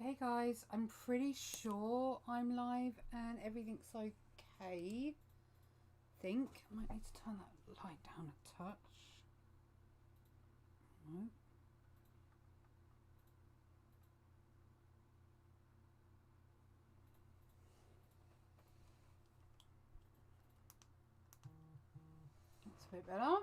Okay guys, I'm pretty sure I'm live and everything's okay. I might need to turn that light down a touch. No. That's a bit better.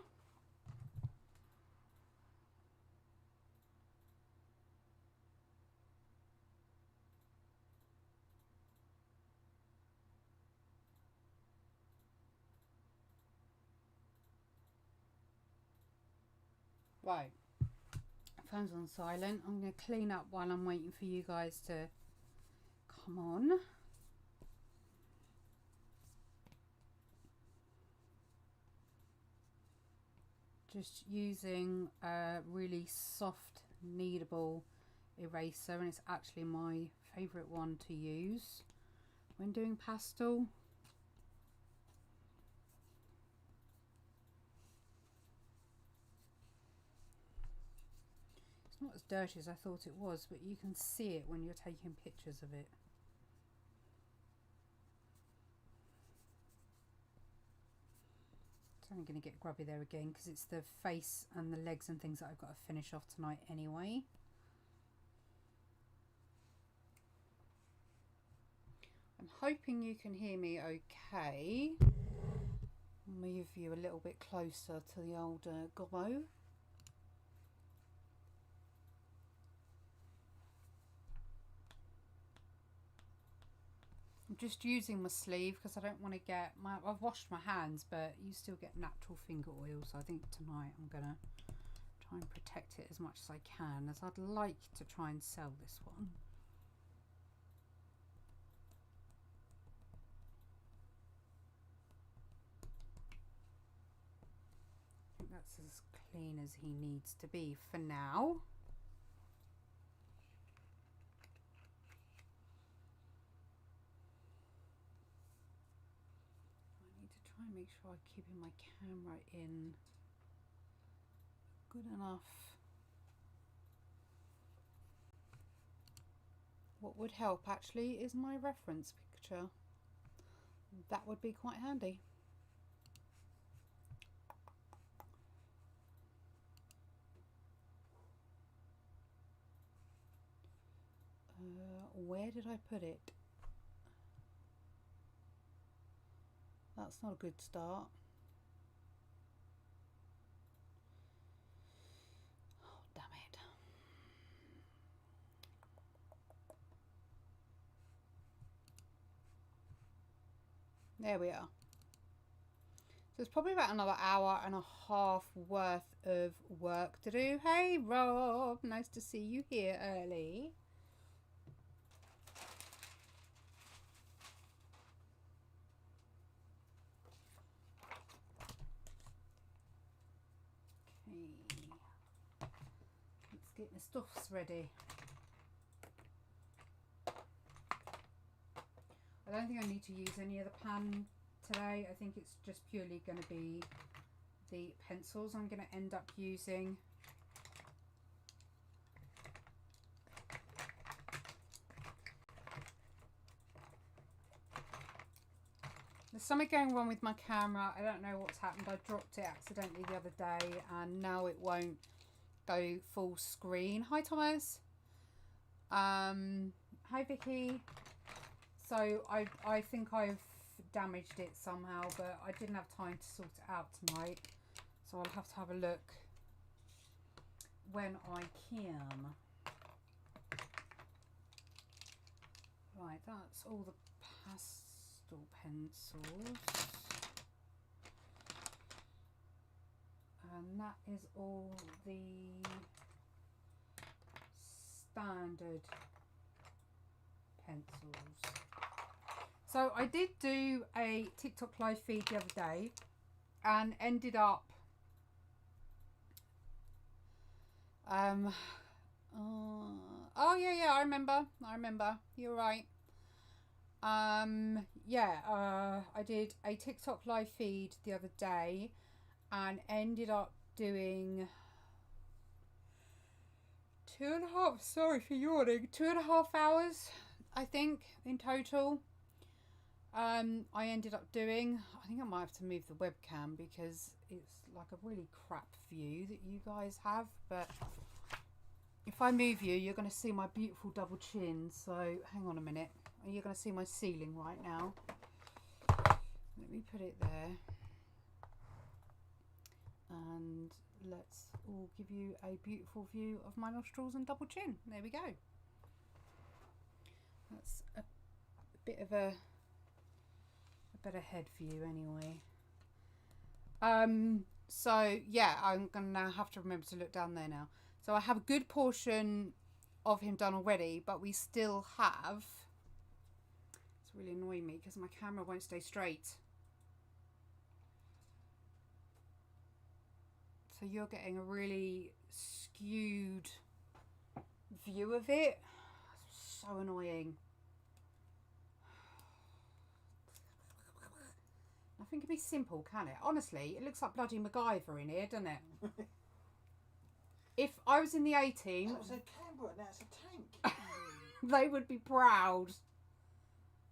Right, phone's on silent. I'm going to clean up while I'm waiting for you guys to come on. Just using a really soft kneadable eraser, and it's actually my favourite one to use when doing pastel. Not as dirty as I thought it was, but you can see it when you're taking pictures of it. It's only going to get grubby there again because it's the face and the legs and things that I've got to finish off tonight anyway. I'm hoping you can hear me okay. I'll move you a little bit closer to the old gobbo. I'm just using my sleeve because I don't want to get I've washed my hands, but you still get natural finger oil, so I think tonight I'm gonna try and protect it as much as I can, as I'd like to try and sell this one. I think that's as clean as he needs to be for now. Try and make sure I'm keeping my camera in good enough. What would help actually is my reference picture. That would be quite handy. Where did I put it? That's not a good start. Oh, damn it. There we are. So it's probably about another hour and a half worth of work to do. Hey Rob, nice to see you here early. Let's get my stuffs ready. I don't think I need to use any of the pan today. I think it's just purely going to be the pencils I'm going to end up using. There's something going wrong with my camera. I don't know what's happened. I dropped it accidentally the other day and now it won't go full screen. Hi Thomas. Hi Vicky. So I think I've damaged it somehow, but I didn't have time to sort it out tonight. So I'll have to have a look when I can. Right, that's all the pastel pencils. And that is all the standard pencils. So I did do a TikTok live feed the other day and ended up oh yeah, I remember, you're right. I did a TikTok live feed the other day and ended up doing 2 2.5, sorry for yawning, 2.5 hours, I think, in total. I ended up doing, I think I might have to move the webcam because it's like a really crap view that you guys have, but if I move you, you're going to see my beautiful double chin, so hang on a minute. You're going to see my ceiling right now. Let me put it there. And let's all give you a beautiful view of my nostrils and double chin. There we go. That's a bit of a better head view anyway. So yeah, I'm gonna have to remember to look down there now. So I have a good portion of him done already, but we still have, it's really annoying me because my camera won't stay straight. So you're getting a really skewed view of it. So annoying. Nothing can be simple, can it? Honestly, it looks like bloody MacGyver in here, doesn't it? If I was in the A-team... That was a camera, now it's a tank. They would be proud.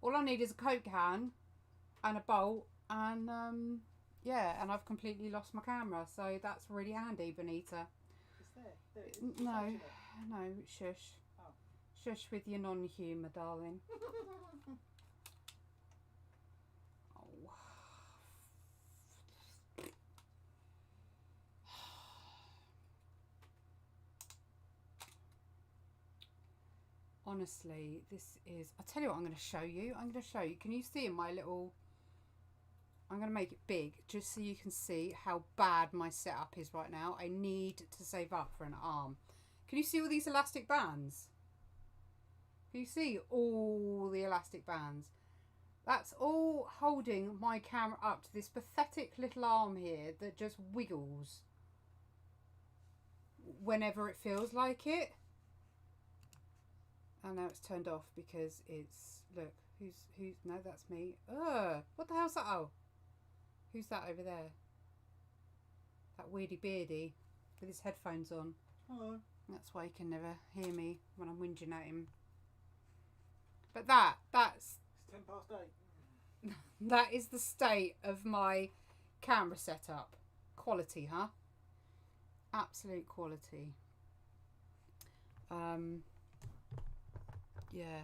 All I need is a Coke can and a bolt and, yeah, and I've completely lost my camera. So that's really handy, Benita. It's there. There it is. No, no, shush. Oh. Shush with your non-humour, darling. Honestly, this is... I'll tell you what I'm going to show you. I'm going to show you. Can you see in my little... I'm going to make it big just so you can see how bad my setup is right now. I need to save up for an arm. Can you see all these elastic bands? Can you see all the elastic bands? That's all holding my camera up to this pathetic little arm here that just wiggles whenever it feels like it. And now it's turned off because it's, look, who's, no, that's me. Ugh, what the hell's that? Oh, who's that over there? That weirdy beardy with his headphones on. Hello. That's why he can never hear me when I'm whinging at him. But that's... It's 10 past 8. That is the state of my camera setup. Quality, huh? Absolute quality. Yeah,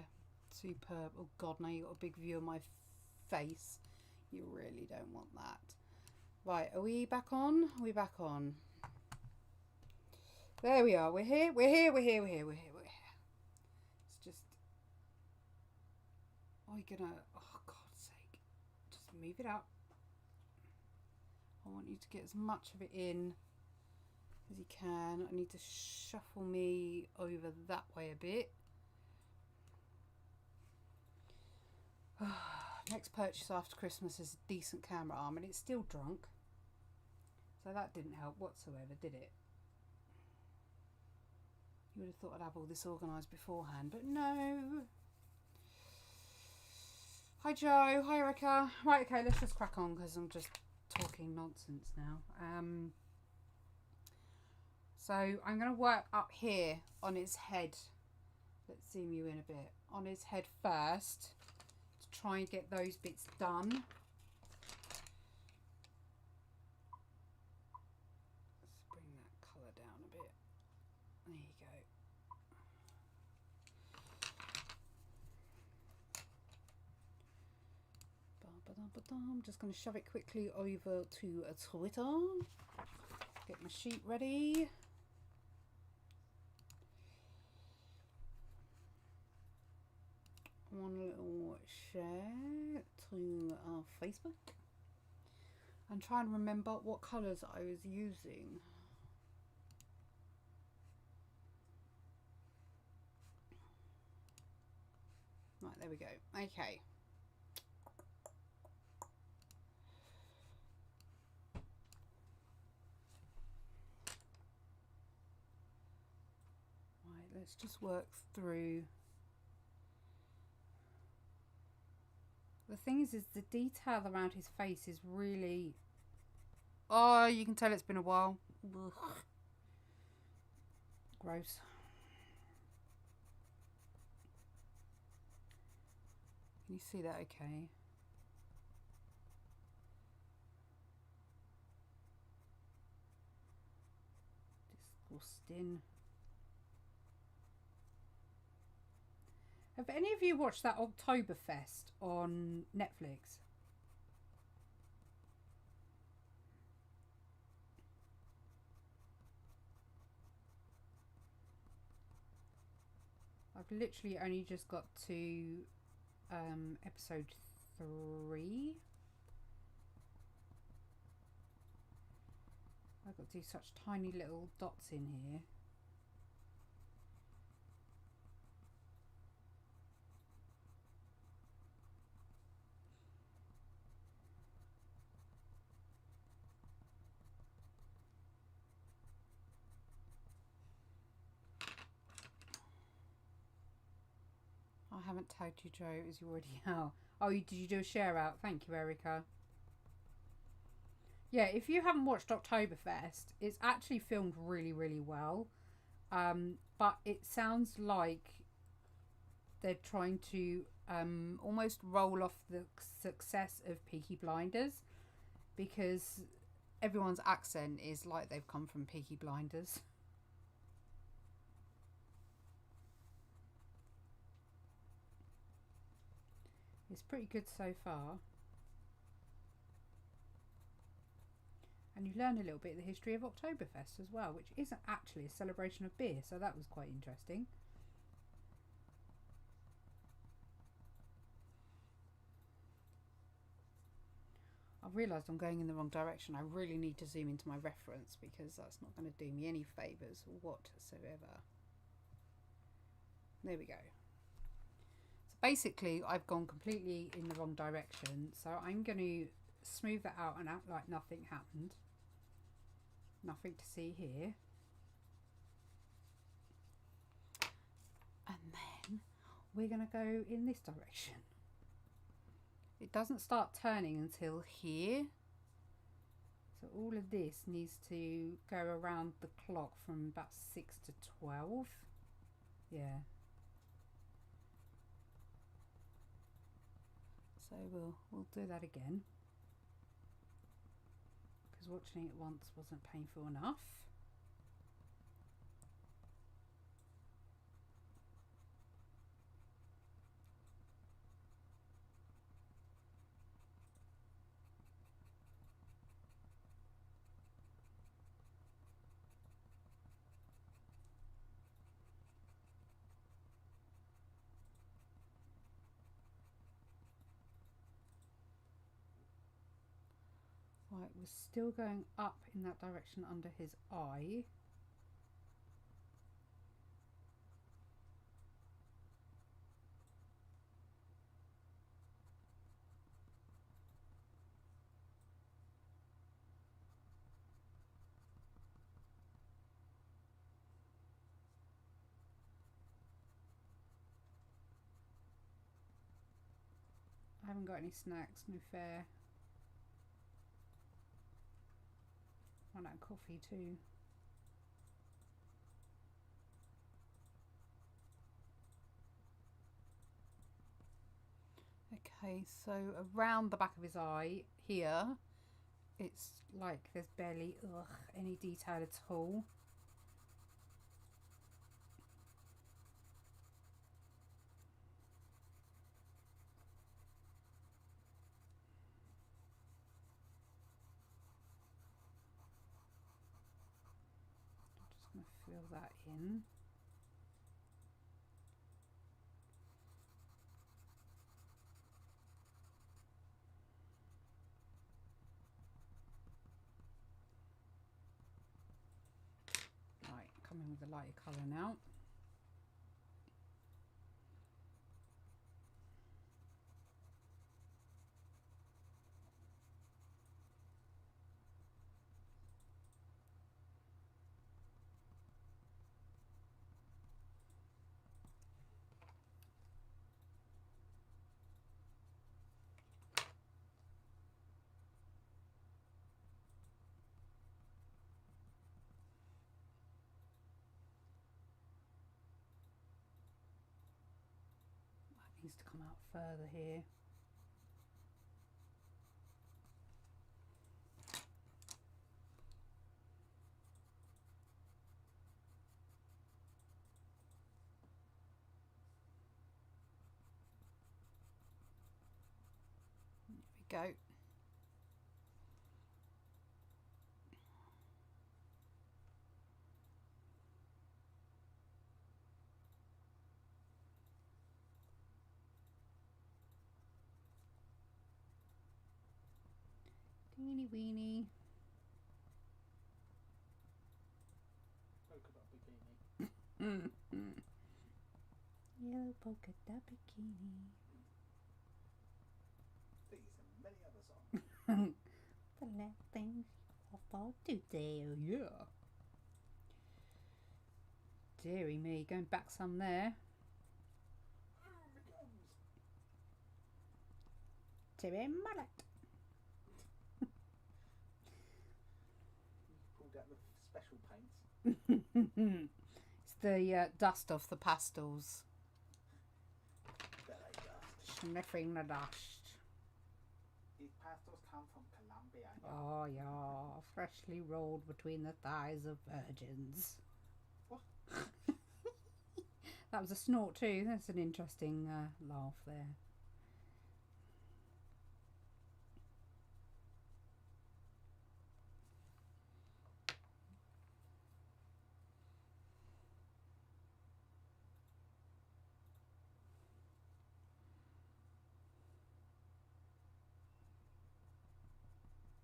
superb. Oh God, now you got a big view of my face. You really don't want that. Right, are we back on? Are we back on? There we are. We're here. We're here. We're here. We're here. We're here. We're here. It's just... Are we gonna... Oh, God's sake. Just move it up. I want you to get as much of it in as you can. I need to shuffle me over that way a bit. Next purchase after Christmas is a decent camera arm, and it's still drunk. So that didn't help whatsoever, did it? You would have thought I'd have all this organised beforehand, but no. Hi Joe, hi Erica. Right, okay, let's just crack on because I'm just talking nonsense now. So I'm going to work up here on his head. Let's zoom you in a bit. On his head first. Try and get those bits done. Let's bring that colour down a bit. There you go. I'm just going to shove it quickly over to Twitter. Get my sheet ready. One little share to our Facebook and try and remember what colours I was using. Right, there we go. Okay. Right, let's just work through. The thing is the detail around his face is really... Oh, you can tell it's been a while. Ugh. Gross. Can you see that okay? Disgusting. Have any of you watched that Oktoberfest on Netflix? I've literally only just got to episode 3. I've got to do such tiny little dots in here. I haven't tagged you, Joe. It was already out. Oh, did you do a share out? Thank you, Erica. Yeah, if you haven't watched Oktoberfest, it's actually filmed really, really well. But it sounds like they're trying to almost roll off the success of Peaky Blinders, because everyone's accent is like they've come from Peaky Blinders. It's pretty good so far. And you learn a little bit of the history of Oktoberfest as well, which isn't actually a celebration of beer, so that was quite interesting. I've realised I'm going in the wrong direction. I really need to zoom into my reference, because that's not going to do me any favours whatsoever. There we go. So basically I've gone completely in the wrong direction, so I'm going to smooth that out and act like nothing happened. Nothing to see here. And then we're going to go in this direction. It doesn't start turning until here. So all of this needs to go around the clock from about 6 to 12. Yeah. So we'll do that again, because watching it once wasn't painful enough. Right, we're still going up in that direction under his eye. I haven't got any snacks, no fair. Run out of coffee too. Okay, so around the back of his eye here, it's like there's barely any detail at all. I'm just going to fill that in. Right, come in with a lighter colour now. needs to come out further here. There we go. Teeny weeny. Polka dot bikini. Yellow polka dot bikini. These and many other songs. The last thing for today. Oh yeah. Deary me, going back some there. Here it comes. Terry mullet. You pulled out the special paints. It's the dust off the pastels. Belly dust. Sniffing the dust. These pastels come from Colombia. Oh yeah, freshly rolled between the thighs of virgins. What? That was a snort too. That's an interesting laugh there.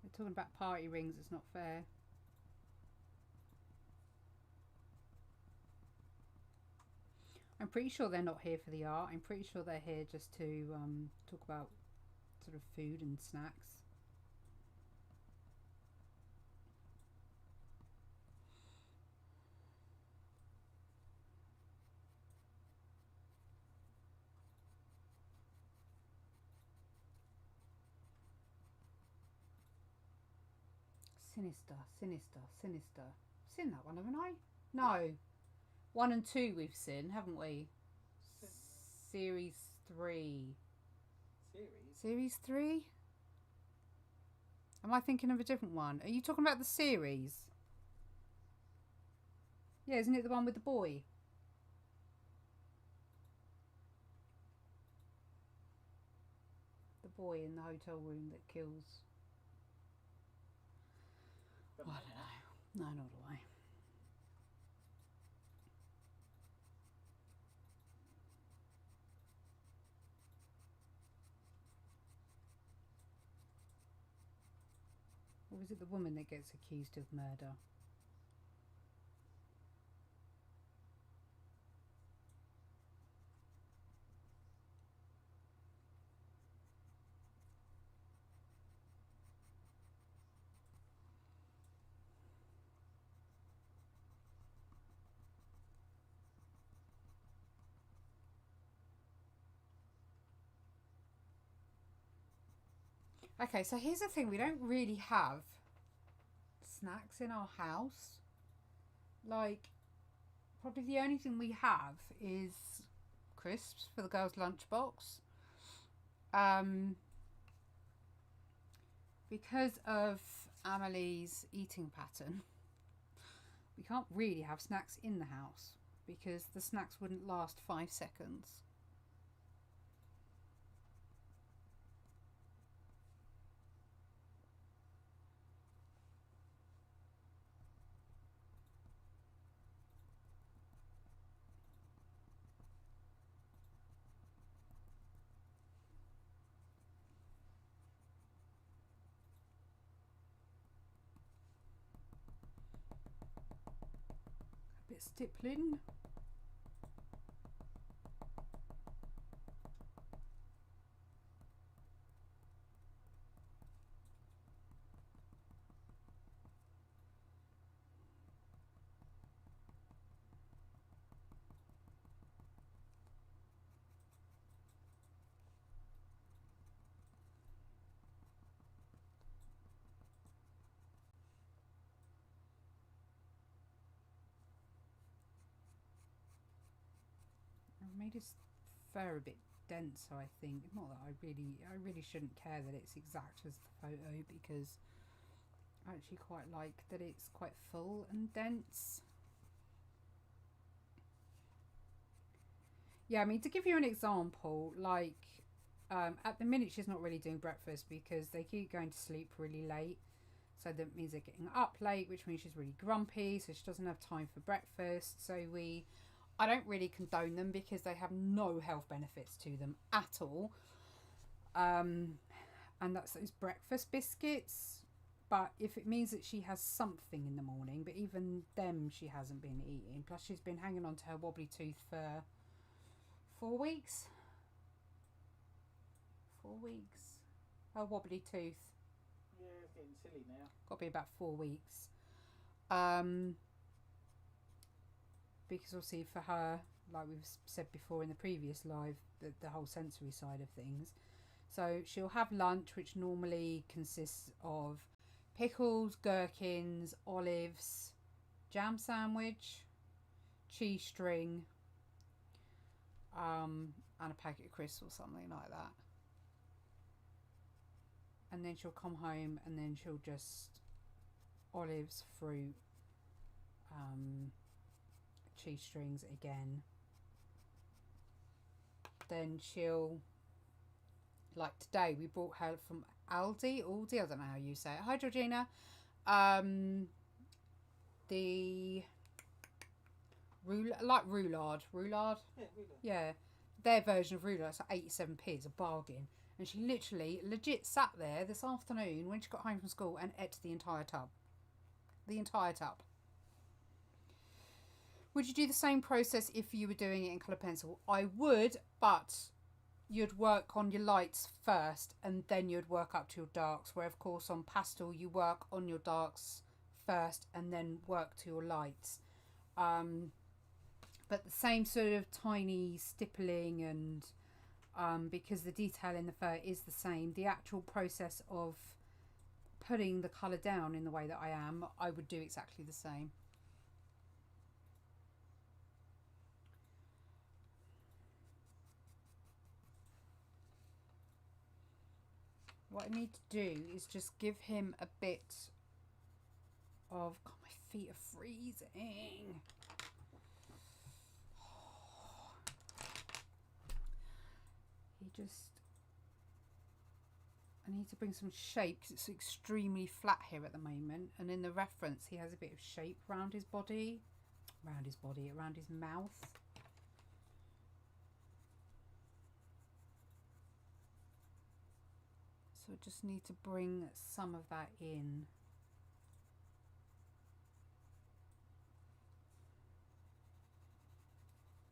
We're talking about party rings. It's not fair. I'm pretty sure they're not here for the art. I'm pretty sure they're here just to talk about sort of food and snacks. Sinister, sinister, sinister. Seen that one, haven't I? No. 1 and 2 we've seen, haven't we? Series 3. Series 3? Am I thinking of a different one? Are you talking about the series? Yeah, isn't it the one with the boy? The boy in the hotel room that kills... Oh, I don't know. No, nor do I. Or is it the woman that gets accused of murder? Okay, so here's the thing. We don't really have snacks in our house. Like, probably the only thing we have is crisps for the girls' lunchbox. Because of Amelie's eating pattern, we can't really have snacks in the house because the snacks wouldn't last 5 seconds. A bit stippling. I've made his fur a bit denser, I think. Not that I really shouldn't care that it's exact as the photo, because I actually quite like that it's quite full and dense. Yeah, I mean, to give you an example, like at the minute she's not really doing breakfast because they keep going to sleep really late. So that means they're getting up late, which means she's really grumpy, so she doesn't have time for breakfast. So I don't really condone them because they have no health benefits to them at all. And that's those breakfast biscuits. But if it means that she has something in the morning, but even them she hasn't been eating. Plus she's been hanging on to her wobbly tooth for 4 weeks. 4 weeks. Her wobbly tooth. Yeah, it's getting silly now. Got to be about 4 weeks. Because obviously for her, like we've said before in the previous live, the whole sensory side of things. So she'll have lunch, which normally consists of pickles, gherkins, olives, jam sandwich, cheese string, and a packet of crisps or something like that. And then she'll come home and then she'll just olives, fruit, cheese strings again. Then she'll, like today we brought her from Aldi, I don't know how you say it. Hi Georgina. The roulade. Yeah, their version of roulade. It's like 87p. It's a bargain. And she legit sat there this afternoon when she got home from school and ate the entire tub. The entire tub. Would you do the same process if you were doing it in colour pencil? I would, but you'd work on your lights first and then you'd work up to your darks. Where, of course, on pastel, you work on your darks first and then work to your lights. But the same sort of tiny stippling and... because the detail in the fur is the same, the actual process of putting the colour down in the way that I would do exactly the same. What I need to do is just give him a bit of... God, my feet are freezing. I need to bring some shape because it's extremely flat here at the moment, and in the reference he has a bit of shape around his body, around his mouth. So I just need to bring some of that in.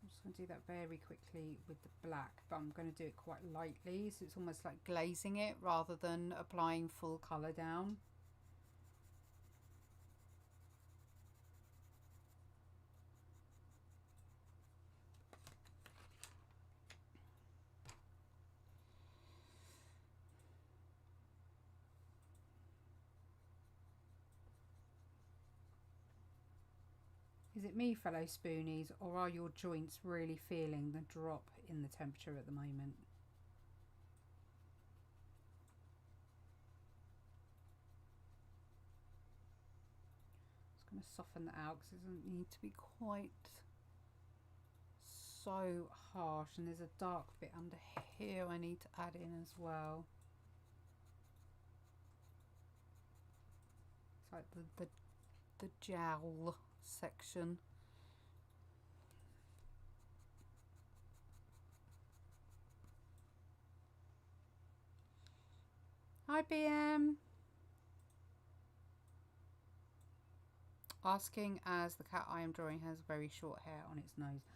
I'm just going to do that very quickly with the black, but I'm going to do it quite lightly, so it's almost like glazing it rather than applying full colour down. Is it me, fellow spoonies, or are your joints really feeling the drop in the temperature at the moment? Just going to soften that out because it doesn't need to be quite so harsh. And there's a dark bit under here I need to add in as well. It's like the jowl section. Hi BM. Asking as the cat I am drawing has very short hair on its nose.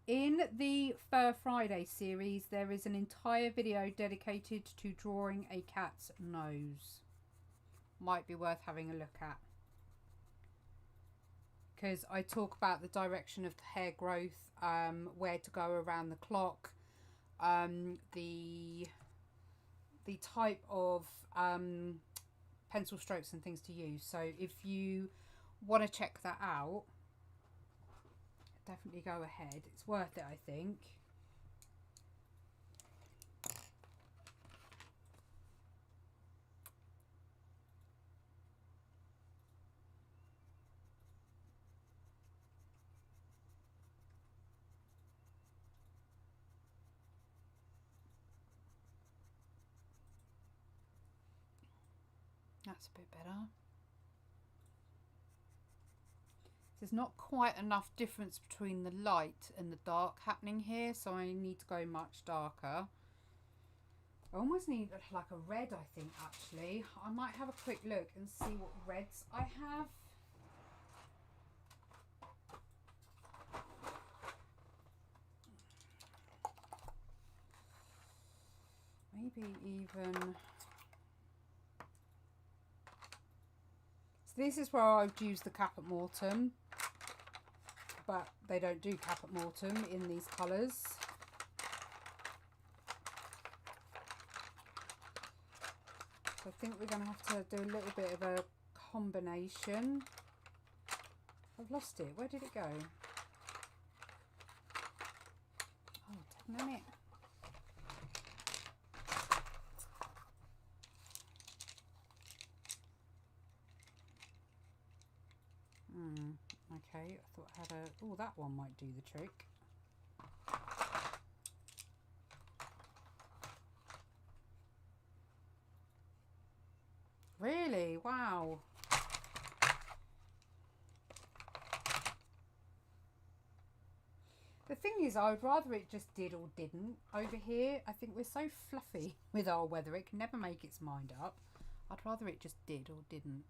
In the Fur Friday series there is an entire video dedicated to drawing a cat's nose. Might be worth having a look at, because I talk about the direction of the hair growth, where to go around the clock, the type of pencil strokes and things to use. So if you want to check that out, definitely go ahead. It's worth it, I think. That's a bit better. There's not quite enough difference between the light and the dark happening here, so I need to go much darker. I almost need like a red, I think, actually. I might have a quick look and see what reds I have. Maybe even... So this is where I've used the Cap at Mortem, but they don't do Cap at Mortem in these colours. So I think we're going to have to do a little bit of a combination. I've lost it. Where did it go? Oh, take a minute. Okay, I thought I had a... Oh, that one might do the trick. Really? Wow. The thing is, I would rather it just did or didn't. Over here, I think we're so fluffy with our weather, it can never make its mind up. I'd rather it just did or didn't.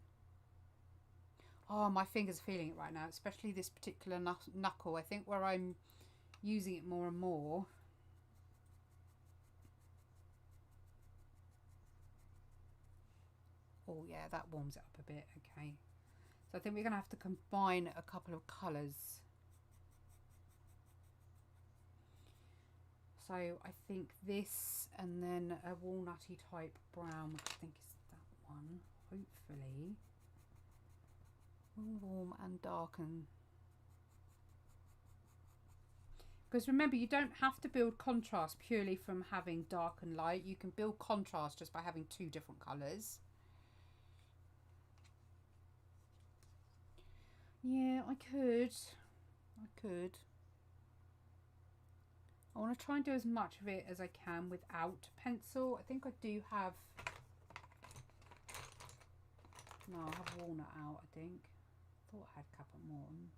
Oh, my finger's feeling it right now, especially this particular knuckle. I think where I'm using it more and more. Oh yeah, that warms it up a bit. Okay. So I think we're going to have to combine a couple of colours. So I think this and then a walnutty type brown, which I think is that one, hopefully. Warm and darken. Because remember, you don't have to build contrast purely from having dark and light. You can build contrast just by having two different colours. Yeah, I could. I want to try and do as much of it as I can without pencil. I think I do have... No, I have walnut out, I think. Thought I had Cap at Mortem.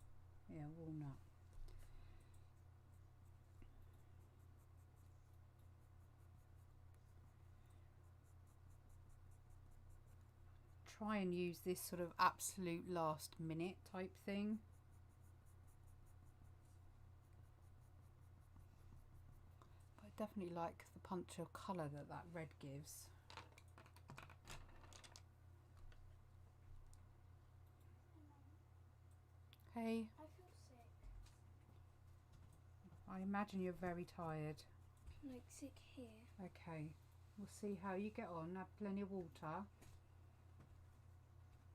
Yeah, walnut. Try and use this sort of absolute last minute type thing. But I definitely like the punch of colour that that red gives. Hey. I feel sick. I imagine you're very tired. Like sick here. Okay. We'll see how you get on. Have plenty of water.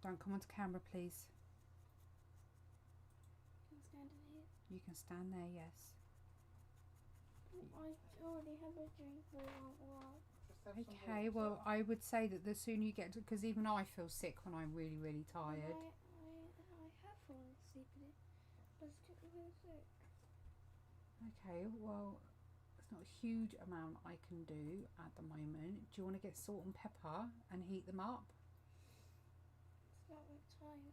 Don't come onto camera, please. Can I stand in here? You can stand there, yes. I already have a drink, but I won't walk. Okay, well, I would say that the sooner you get to... Because even I feel sick when I'm really, really tired. I have fallen asleep in it. I was getting really sick. Okay, well, it's not a huge amount I can do at the moment. Do you want to get salt and pepper and heat them up? It's not my time.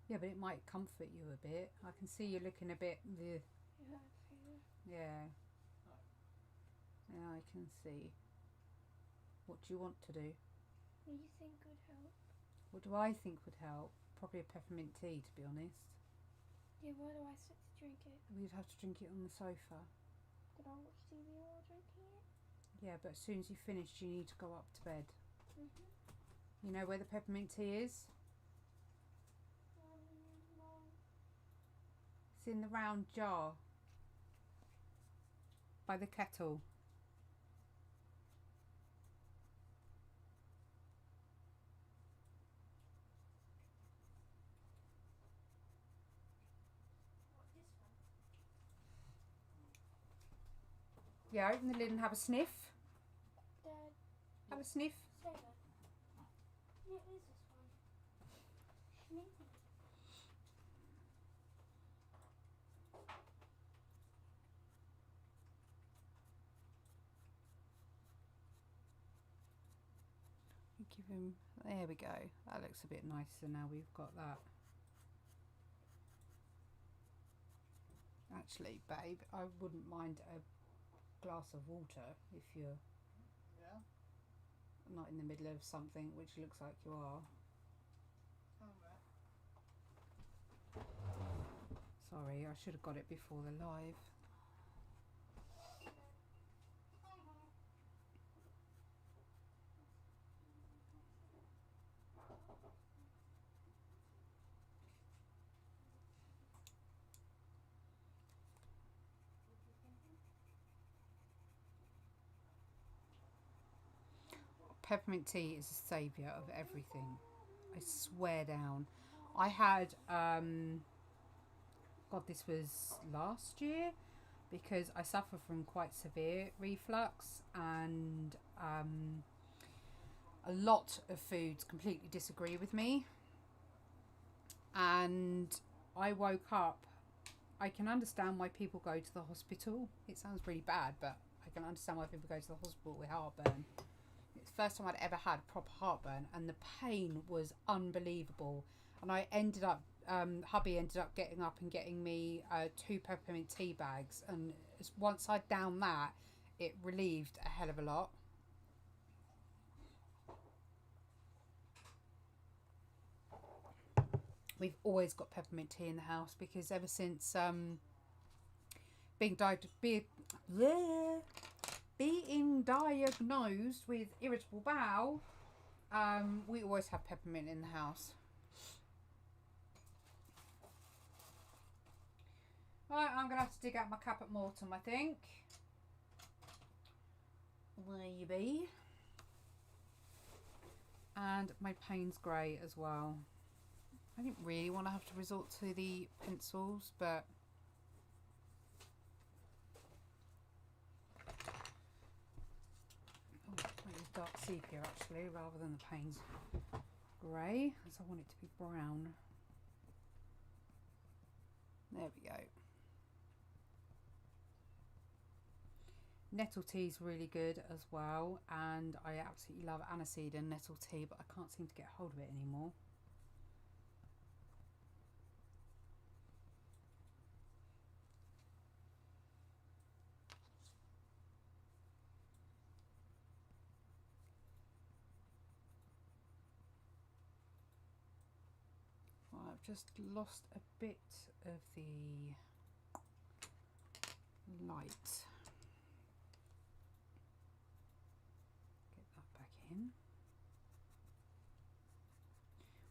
Yeah, but it might comfort you a bit. I can see you're looking a bit... Yeah, I feel. Yeah. Yeah, I can see. What do you want to do? What do you think would help? What do I think would help? Probably a peppermint tea, to be honest. Yeah, where do I sit to drink it? We'd have to drink it on the sofa. Could I watch TV while drinking it? Yeah, but as soon as you've finished, you need to go up to bed. Mm-hmm. You know where the peppermint tea is? No. It's in the round jar by the kettle. What, this one? Yeah, open the lid and have a sniff. Dad, Have a sniff. say that. Yeah, it is this one. Schminky. Give him, there we go. That looks a bit nicer now we've got that. Actually, babe, I wouldn't mind a glass of water if you're not in the middle of something, which looks like you are. Sorry, I should have got it before the live. Peppermint tea is a saviour of everything. I swear down. I had, God, this was last year, because I suffer from quite severe reflux, and a lot of foods completely disagree with me. And I woke up, I can understand why people go to the hospital. It sounds really bad, but I can understand why people go to the hospital with heartburn. It's the first time I'd ever had proper heartburn, and the pain was unbelievable. And I ended up, hubby ended up getting up and getting me 2 peppermint tea bags, and once I'd downed that, it relieved a hell of a lot. We've always got peppermint tea in the house, because ever since being diagnosed with irritable bowel, we always have peppermint in the house. Right, I'm going to have to dig out my Caput Mortem, I think. Maybe. And my Payne's Grey as well. I didn't really want to have to resort to the pencils, but oh, might use dark sepia actually, rather than the Payne's Grey, as I want it to be brown. There we go. Nettle tea is really good as well, and I absolutely love aniseed and nettle tea, but I can't seem to get hold of it anymore. Well, I've just lost a bit of the light. In.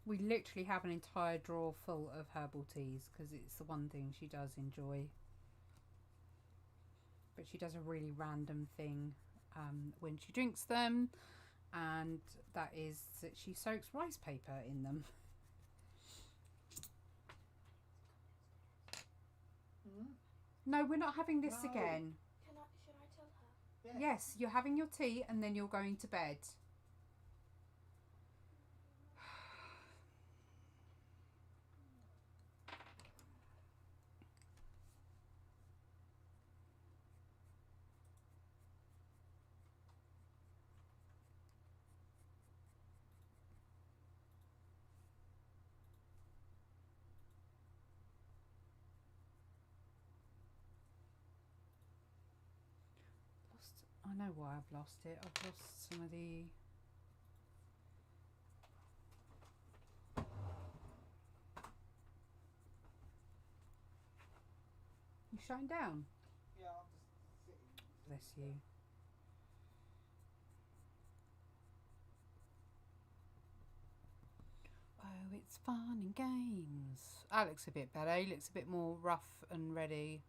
We literally have an entire drawer full of herbal teas, because it's the one thing she does enjoy. But she does a really random thing when she drinks them, and that is that she soaks rice paper in them. No, we're not having this again. Should I tell her? Yes, you're having your tea and then you're going to bed. I know why I've lost it. I've lost some of the... You shutting down? Yeah, I'm just sitting. Bless you. Oh, it's fun and games. That looks a bit better. He looks a bit more rough and ready.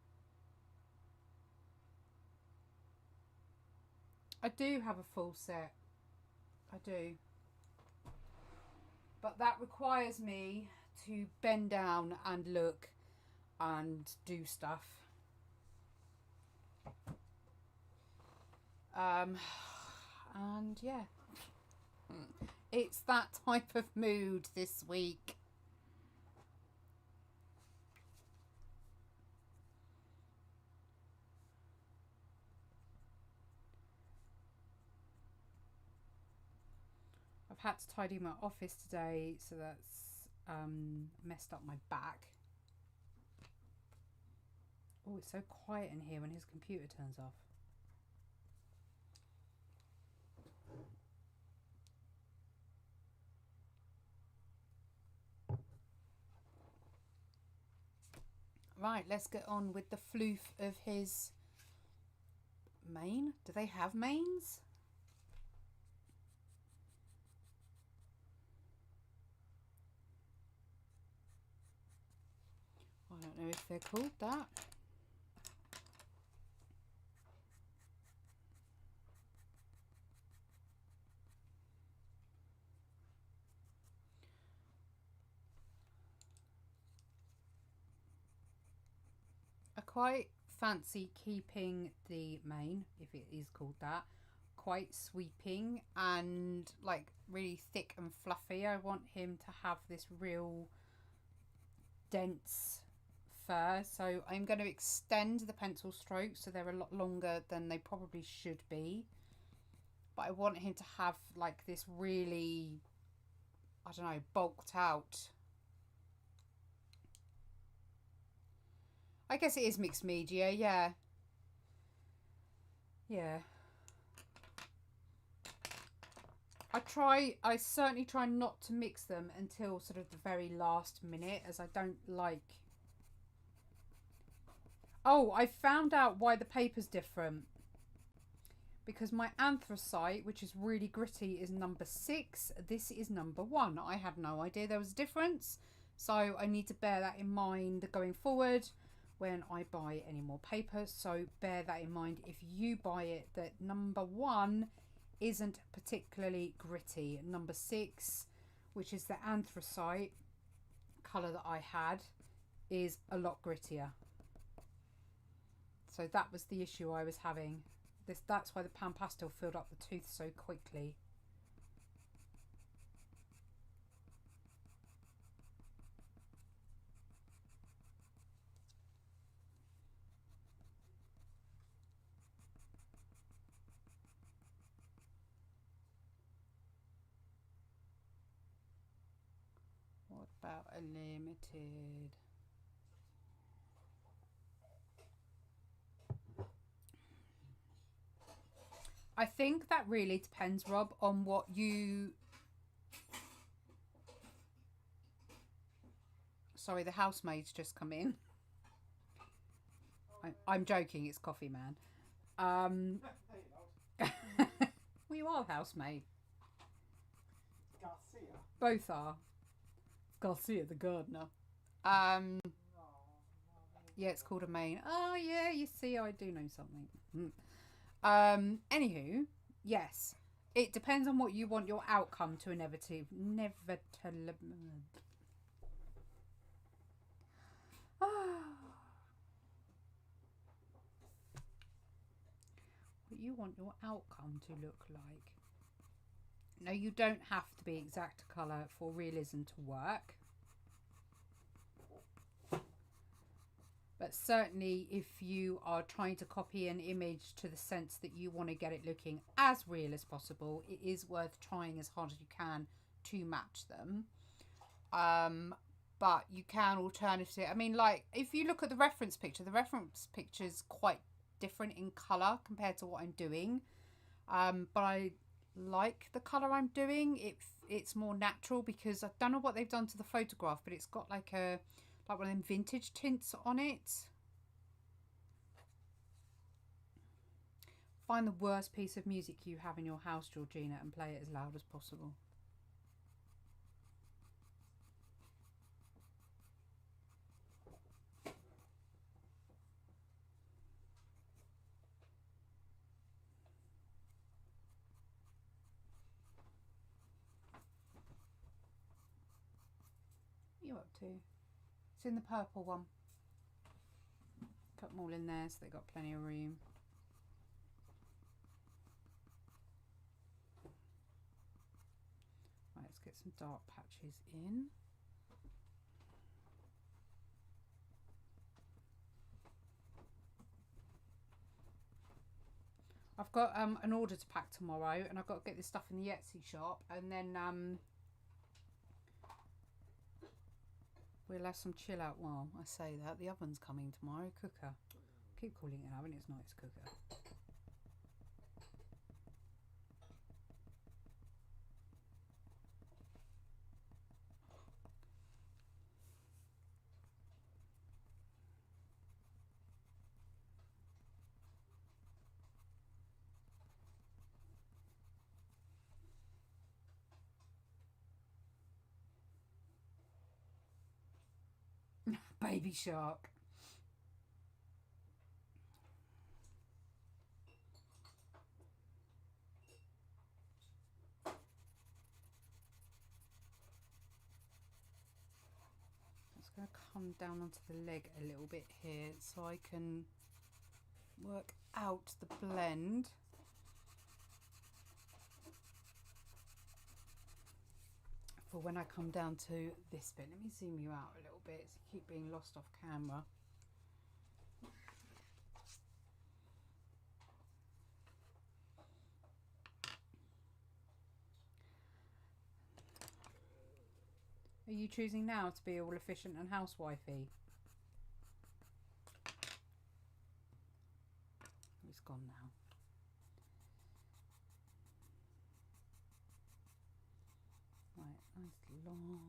I do have a full set. I do. But that requires me to bend down and look and do stuff. And yeah. It's that type of mood this week. I've had to tidy my office today, so that's messed up my back. Oh, it's so quiet in here when his computer turns off. Right, let's get on with the floof of his mane. Do they have manes? I don't know if they're called that. I quite fancy keeping the mane, if it is called that, quite sweeping and like really thick and fluffy. I want him to have this real dense fur, so I'm going to extend the pencil strokes so they're a lot longer than they probably should be, but I want him to have like this really, I don't know, bulked out. I guess it is mixed media, yeah. Yeah. I certainly try not to mix them until sort of the very last minute, as I don't like... Oh, I found out why the paper's different. Because my anthracite, which is really gritty, is number 6. This is number 1. I had no idea there was a difference. So I need to bear that in mind going forward when I buy any more paper. So bear that in mind if you buy it, that number 1 isn't particularly gritty. Number 6, which is the anthracite colour that I had, is a lot grittier. So that was the issue I was having. That's why the pan pastel filled up the tooth so quickly. What about a limited? I think that really depends, Rob, on what you... Sorry, the housemaid's just come in. I'm joking, it's Coffee Man. Well, you are housemaid. Garcia. Both are. Garcia, the gardener. Yeah, it's called a mane. Oh, yeah, you see, I do know something. Anywho, yes, it depends on what you want your outcome to inevitably. What you want your outcome to look like. No, you don't have to be exact colour for realism to work. But certainly if you are trying to copy an image to the sense that you want to get it looking as real as possible, it is worth trying as hard as you can to match them. But you can alternatively, I mean, like if you look at the reference picture is quite different in colour compared to what I'm doing. But I like the colour I'm doing. It's more natural because I don't know what they've done to the photograph, but it's got like one of them vintage tints on it. Find the worst piece of music you have in your house, Georgina, and play it as loud as possible. What are you up to? It's in the purple one. Put them all in there so they've got plenty of room. Right, let's get some dark patches in. I've got an order to pack tomorrow, and I've got to get this stuff in the Etsy shop, and then we'll have some chill out. Well, I say that the oven's coming tomorrow. Cooker. Keep calling it an oven. It's not. It's cooker. Baby shark. It's going to come down onto the leg a little bit here so I can work out the blend. For when I come down to this bit. Let me zoom you out a little bit so you keep being lost off camera. Are you choosing now to be all efficient and housewifey? It's gone now. Right, nice long.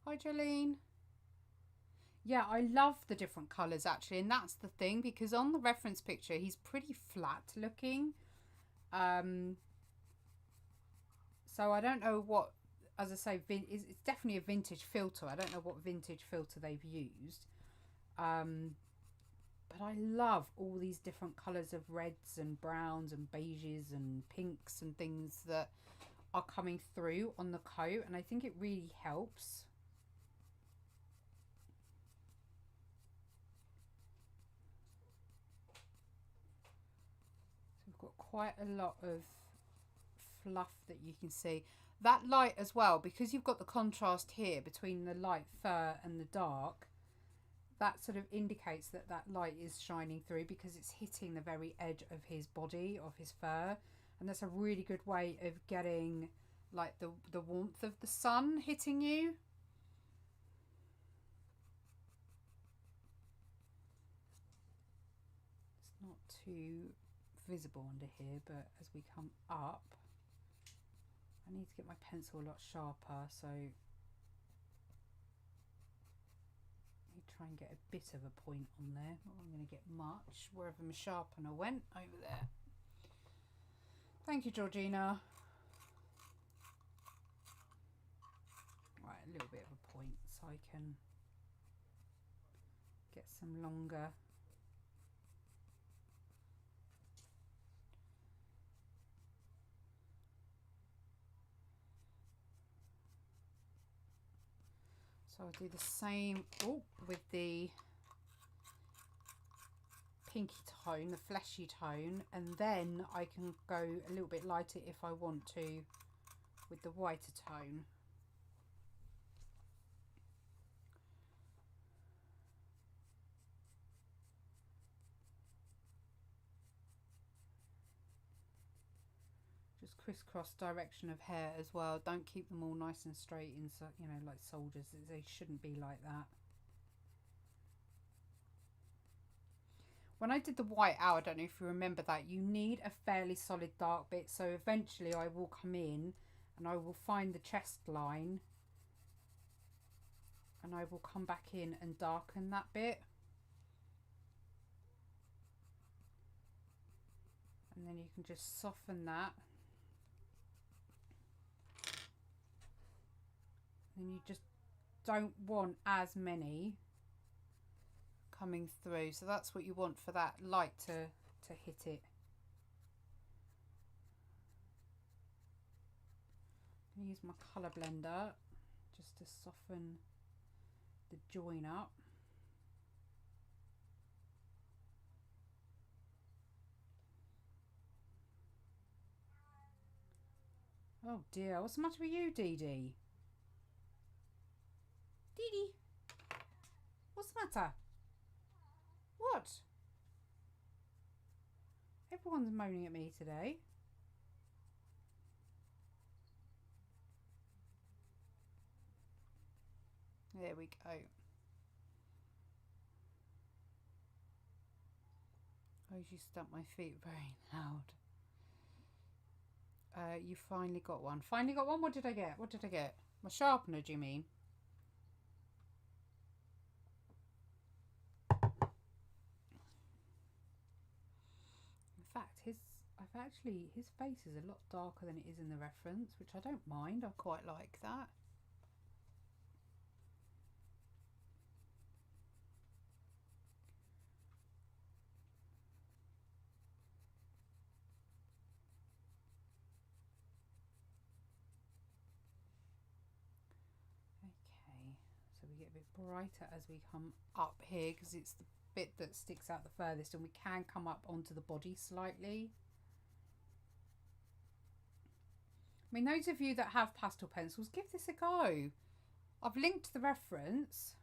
Hi, Jolene. Yeah, I love the different colours actually, and that's the thing, because on the reference picture he's pretty flat looking. So I don't know what, as I say, it's definitely a vintage filter. I don't know what vintage filter they've used. But I love all these different colours of reds and browns and beiges and pinks and things that are coming through on the coat, and I think it really helps. So we've got quite a lot of fluff that you can see. That light as well, because you've got the contrast here between the light fur and the dark, that sort of indicates that that light is shining through because it's hitting the very edge of his body, of his fur, and that's a really good way of getting like the warmth of the sun hitting you. It's not too visible under here, but as we come up, I need to get my pencil a lot sharper, so try and get a bit of a point on there. Not I'm going to get much. Wherever my sharpener went, over there. Thank you, Georgina. Right, a little bit of a point so I can get some longer. So I'll do the same with the pinky tone, the fleshy tone, and then I can go a little bit lighter if I want to with the whiter tone. Just crisscross direction of hair as well. Don't keep them all nice and straight inside, you know, like soldiers. They shouldn't be like that. When I did the white out, I don't know if you remember that, you need a fairly solid dark bit. So eventually I will come in and I will find the chest line and I will come back in and darken that bit. And then you can just soften that. And you just don't want as many coming through, so that's what you want for that light to hit it. I'm going to use my colour blender just to soften the join up. Oh dear, what's the matter with you, Dee Dee? Dee Dee, what's the matter? What? Everyone's moaning at me today. There we go. Oh, you stamped my feet very loud. You finally got one. Finally got one? What did I get? What did I get? My sharpener, do you mean? In fact, his face is a lot darker than it is in the reference, which I don't mind. I quite like that. Okay, so we get a bit brighter as we come up here because it's the bit that sticks out the furthest, and we can come up onto the body slightly. I mean, those of you that have pastel pencils, give this a go. I've linked the reference.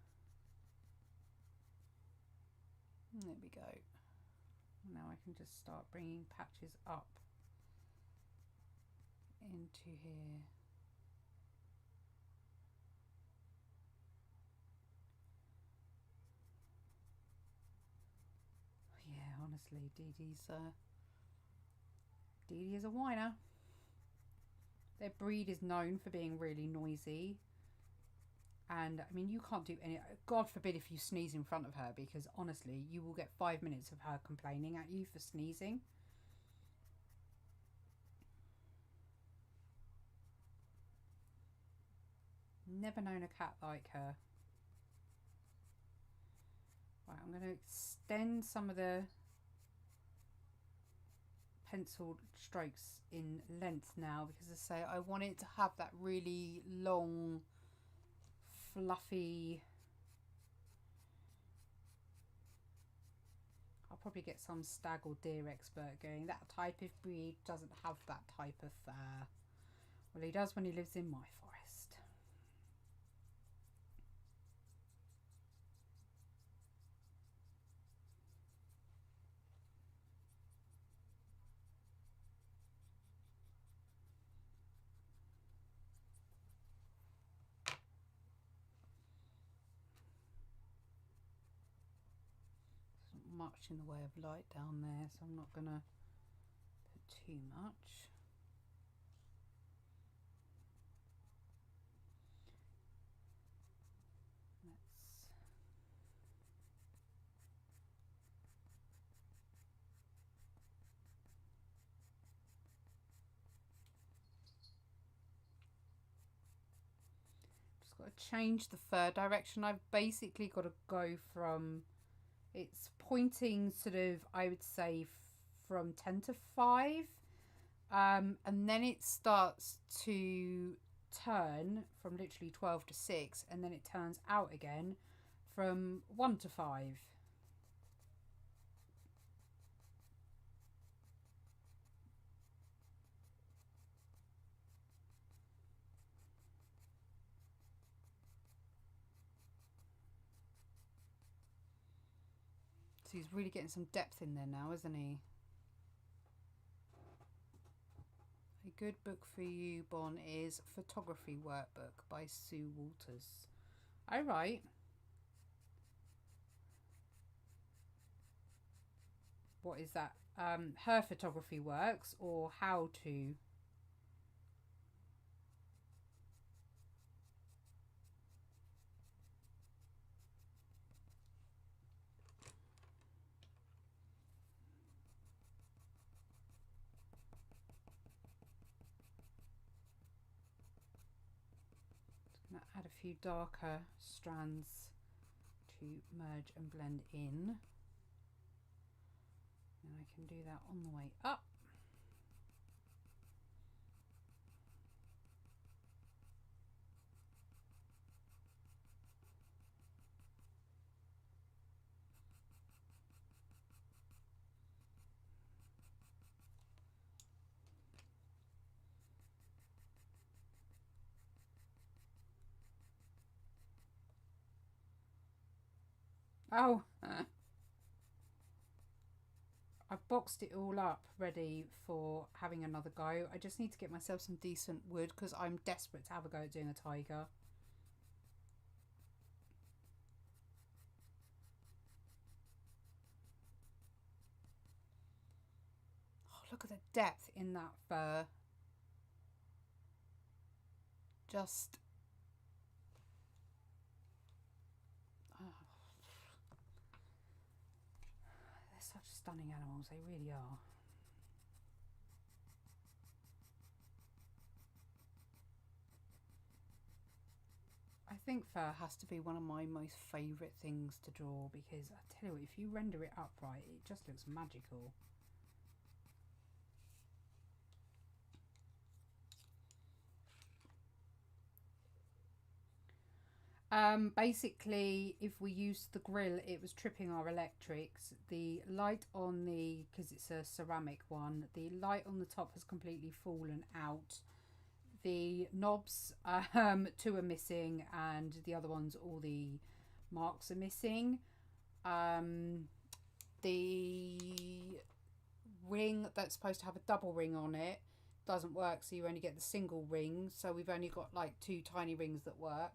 There we go. Now I can just start bringing patches up into here. Yeah, honestly, Dee Dee is a whiner. Their breed is known for being really noisy. And, I mean, you can't do any... God forbid if you sneeze in front of her, because, honestly, you will get 5 minutes of her complaining at you for sneezing. Never known a cat like her. Right, I'm going to extend some of the pencil strokes in length now, because as I say, I want it to have that really long, fluffy... I'll probably get some stag or deer expert going. That type of breed doesn't have that type of fur. Well, he does when he lives in my forest. Much in the way of light down there, so I'm not gonna put too much. Just got to change the fur direction. I've basically got to go from, it's pointing sort of, I would say, from 10 to 5. And then it starts to turn from literally 12 to 6. And then it turns out again from 1 to 5. So he's really getting some depth in there now, isn't he? A good book for you, Bon, is Photography Workbook by Sue Walters. All right. What is that? Her photography works, or how to? Going to add a few darker strands to merge and blend in. And I can do that on the way up. Oh, I've boxed it all up ready for having another go. I just need to get myself some decent wood because I'm desperate to have a go at doing a tiger. Oh, look at the depth in that fur. Just... oh. They're such stunning animals, they really are. I think fur has to be one of my most favourite things to draw because I tell you what, if you render it upright, it just looks magical. Basically, if we used the grill, it was tripping our electrics. The light on the, because it's a ceramic one, the light on the top has completely fallen out. The knobs, two are missing, and the other ones, all the marks are missing. The ring that's supposed to have a double ring on it doesn't work, so you only get the single ring. So we've only got like 2 tiny rings that work.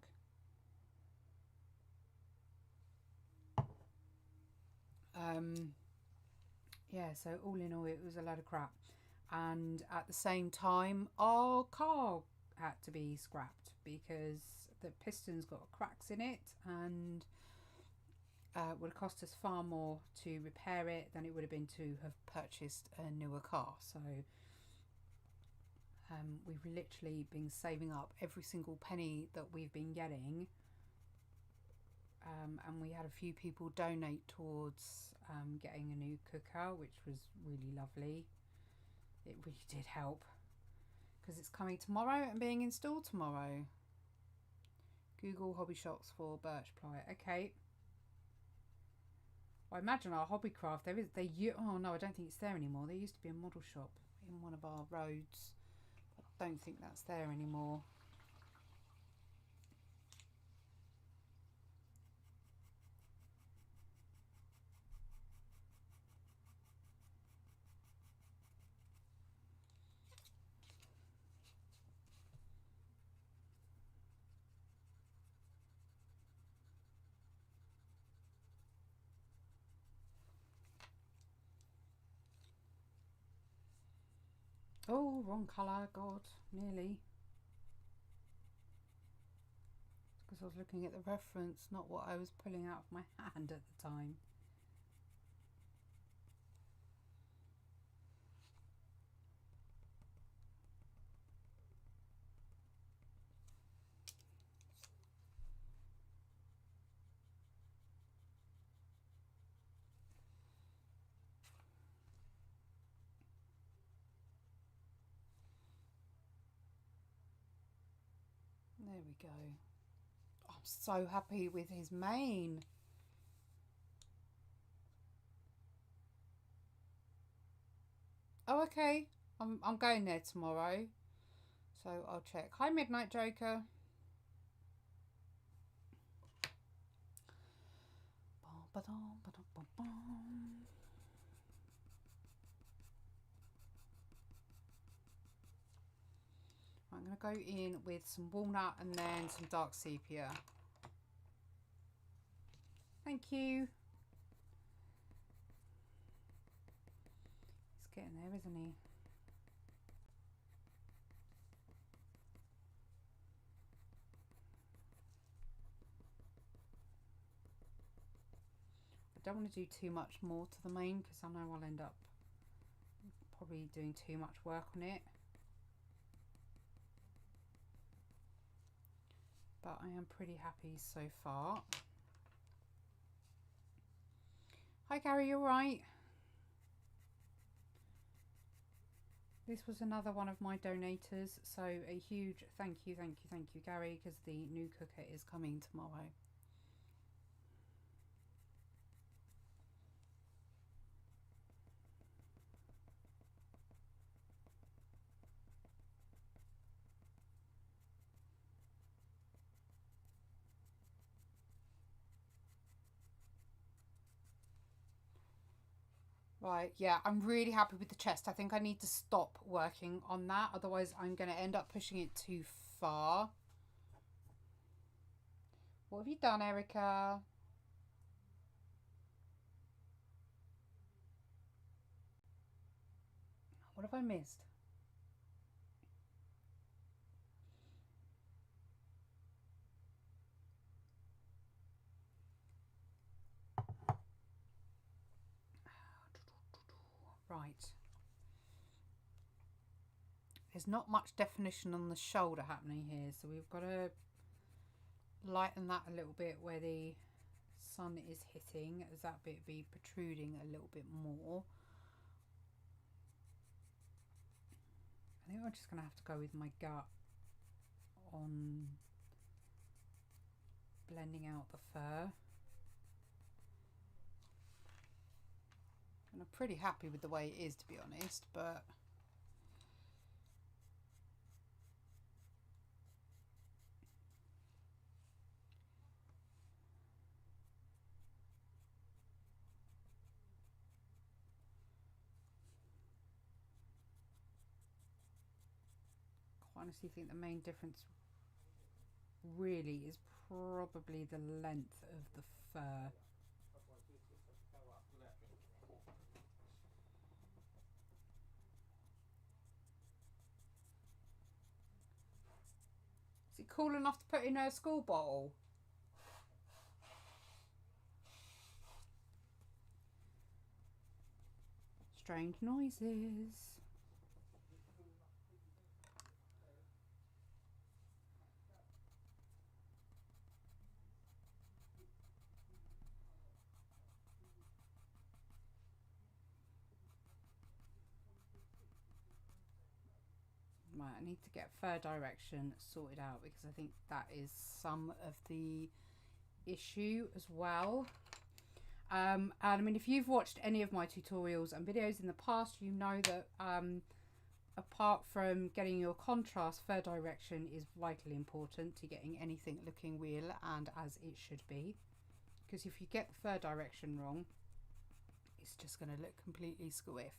Yeah, so all in all, it was a load of crap. And at the same time, our car had to be scrapped because the piston's got cracks in it, and would have cost us far more to repair it than it would have been to have purchased a newer car. So we've literally been saving up every single penny that we've been getting. And we had a few people donate towards getting a new cooker, which was really lovely. It really did help because it's coming tomorrow and being installed tomorrow. Google hobby shops for birch ply. Okay. Well, I imagine our Hobbycraft, oh no, I don't think it's there anymore. There used to be a model shop in one of our roads. I don't think that's there anymore. Oh, wrong colour, God, nearly. Because I was looking at the reference, not what I was pulling out of my hand at the time. There we go. I'm so happy with his mane. Oh, okay. I'm going there tomorrow, so I'll check. Hi, Midnight Joker. I'm going to go in with some walnut and then some dark sepia. Thank you. He's getting there, isn't he? I don't want to do too much more to the mane because I know I'll end up probably doing too much work on it. But I am pretty happy so far. Hi Gary, you alright? This was another one of my donators, so a huge thank you Gary, because the new cooker is coming tomorrow. Right, yeah, I'm really happy with the chest. I think I need to stop working on that, otherwise I'm going to end up pushing it too far. What have you done, Erica? What have I missed? Right. There's not much definition on the shoulder happening here, so we've got to lighten that a little bit where the sun is hitting, as that bit be protruding a little bit more. I think I'm just going to have to go with my gut on blending out the fur. And I'm pretty happy with the way it is, to be honest, but I honestly think the main difference really is probably the length of the fur. Is it cool enough to put in a school bottle? Strange noises. Right, I need to get fur direction sorted out because I think that is some of the issue as well. And I mean, if you've watched any of my tutorials and videos in the past, you know that apart from getting your contrast, fur direction is vitally important to getting anything looking real and as it should be. Because if you get the fur direction wrong, it's just going to look completely squiff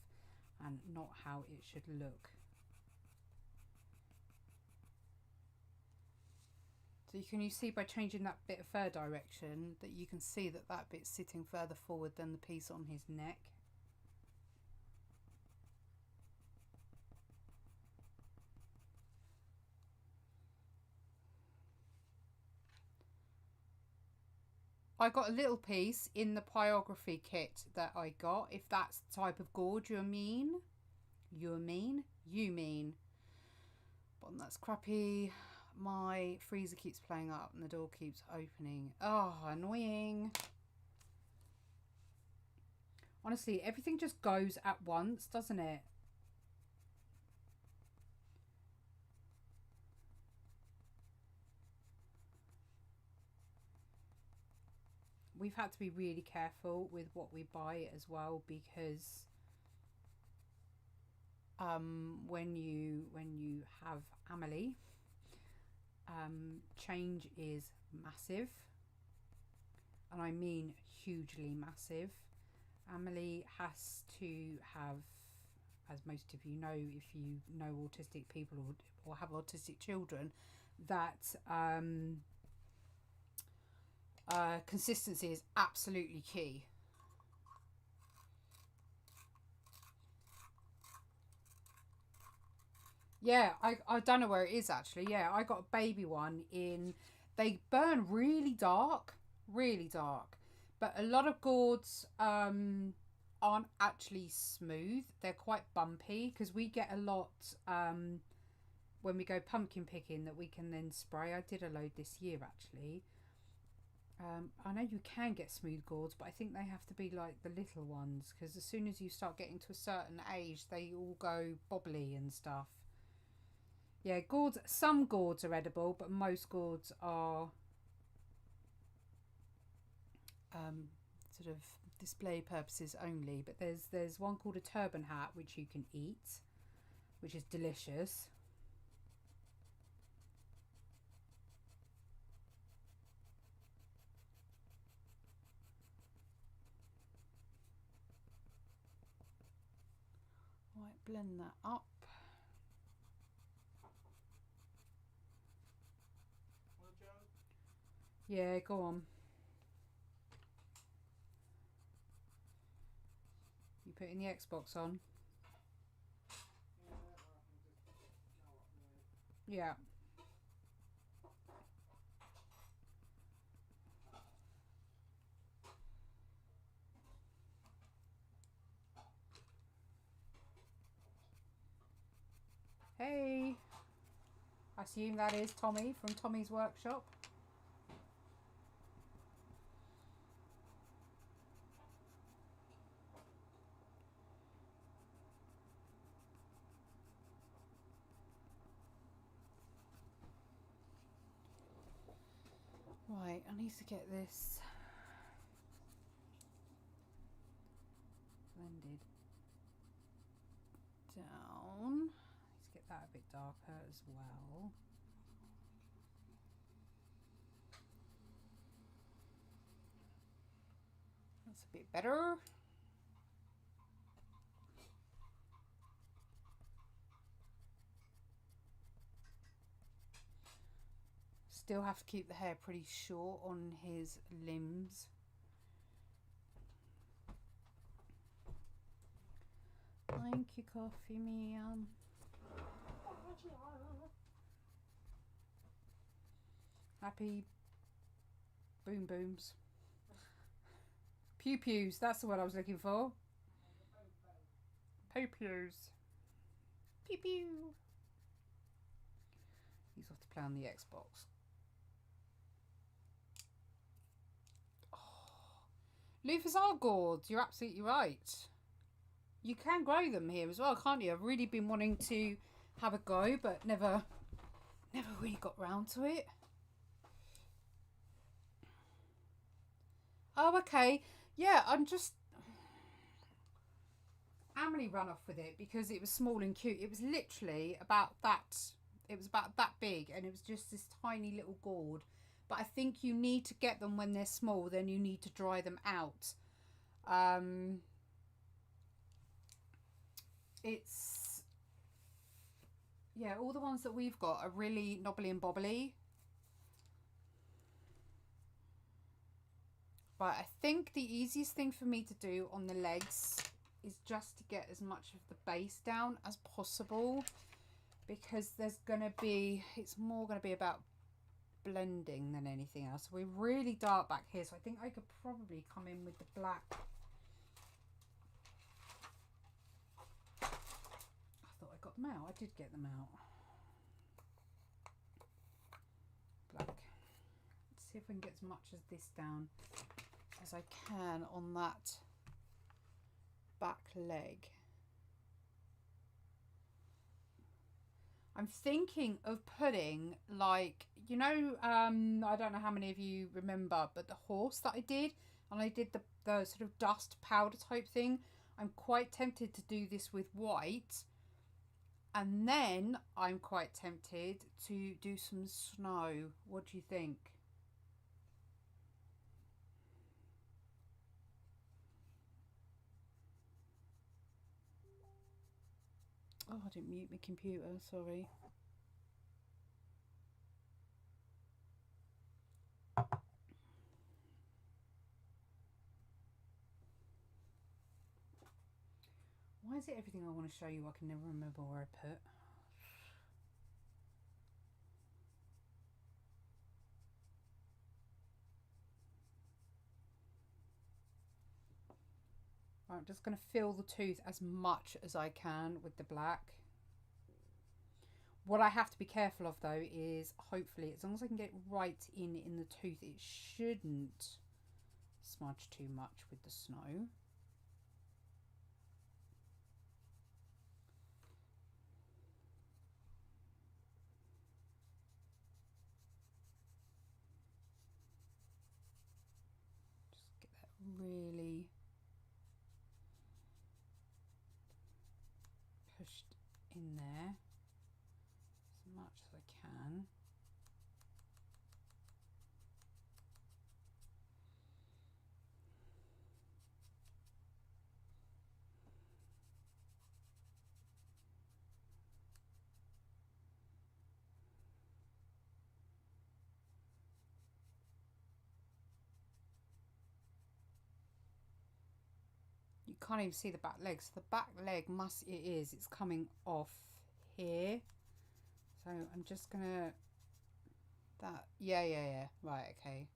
and not how it should look. So you see by changing that bit of fur direction that you can see that that bit's sitting further forward than the piece on his neck. I got a little piece in the pyrography kit that I got, if that's the type of gourd you mean. But that's crappy. My freezer keeps playing up and the door keeps opening. Oh, annoying. Honestly, everything just goes at once, doesn't it? We've had to be really careful with what we buy as well, because when you have Amelie, change is massive, and I mean hugely massive. Amelie has to have, as most of you know if you know autistic people or have autistic children, that consistency is absolutely key. Yeah, I don't know where it is actually. Yeah, I got a baby one in. They burn really dark, but a lot of gourds aren't actually smooth. They're quite bumpy because we get a lot when we go pumpkin picking that we can then spray. I did a load this year actually. I know you can get smooth gourds, but I think they have to be like the little ones, because as soon as you start getting to a certain age, they all go bobbly and stuff. Yeah, gourds. Some gourds are edible, but most gourds are sort of display purposes only. But there's one called a turban hat which you can eat, which is delicious. blend that up. Well, Joe, Yeah, go on. You putting the Xbox on? yeah, or I can just go up there. Yeah. Hey. I assume that is Tommy from Tommy's workshop. Right, I need to get this blended down. Let's get that a bit darker as well. That's a bit better. Still have to keep the hair pretty short on his limbs. Thank you, Coffee Man. Happy boom booms. Pew pews, that's the word I was looking for. Pew pews. Pew pew. He's off to play on the Xbox. Loofahs are gourds, you're absolutely right. You can grow them here as well, can't you? I've really been wanting to have a go, but never really got round to it. Oh, okay. Yeah, Emily ran off with it because it was small and cute. It was literally about that. It was about that big, and it was just this tiny little gourd. But I think you need to get them when they're small, then you need to dry them out. Yeah, all the ones that we've got are really knobbly and bobbly. But I think the easiest thing for me to do on the legs is just to get as much of the base down as possible, because it's more going to be about blending than anything else. We're really dark back here, so I think I could probably come in with the black. I thought I got them out. I did get them out. Black. Let's see if I can get as much of this down as I can on that back leg. I'm thinking of putting, like, you know, I don't know how many of you remember, but the horse that I did, and I did the sort of dust powder type thing. I'm quite tempted to do this with white, and then I'm quite tempted to do some snow. What do you think? Oh, I didn't mute my computer, sorry. Why is it everything I want to show you I can never remember where I put? Right, I'm just going to fill the tooth as much as I can with the black. What I have to be careful of though is, hopefully, as long as I can get it right in the tooth, it shouldn't smudge too much with the snow. Just get that really pushed in there as much as I can. can't even see the back leg. So the back leg it's coming off here. So I'm just gonna, yeah. Right, okay.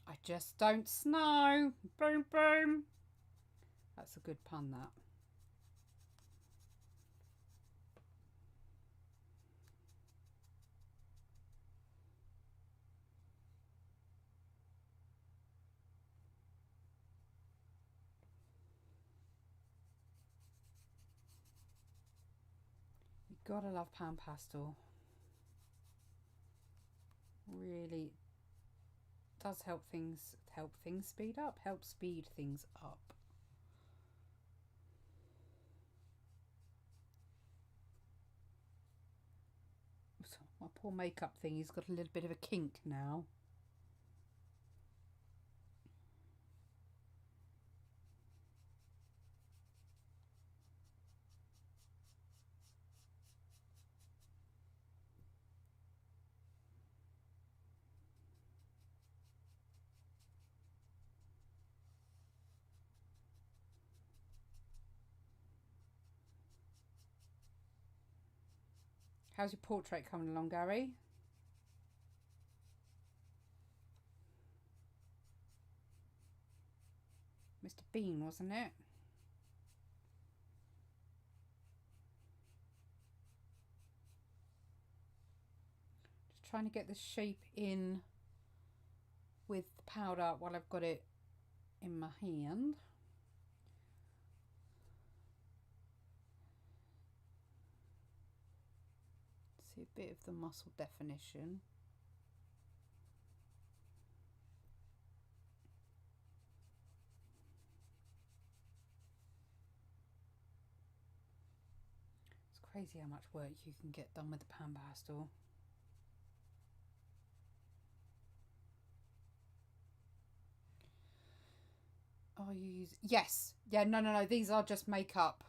I just don't know. Boom, boom. That's a good pun, that. You gotta love pan pastel. Really does help things speed up, help speed things up. My poor makeup thingy's got a little bit of a kink now. How's your portrait coming along, Gary? Mr. Bean, wasn't it? Just trying to get the shape in with the powder while I've got it in my hand. See a bit of the muscle definition. It's crazy how much work you can get done with the pan pastel. Oh, you use, yes, yeah, no, these are just makeup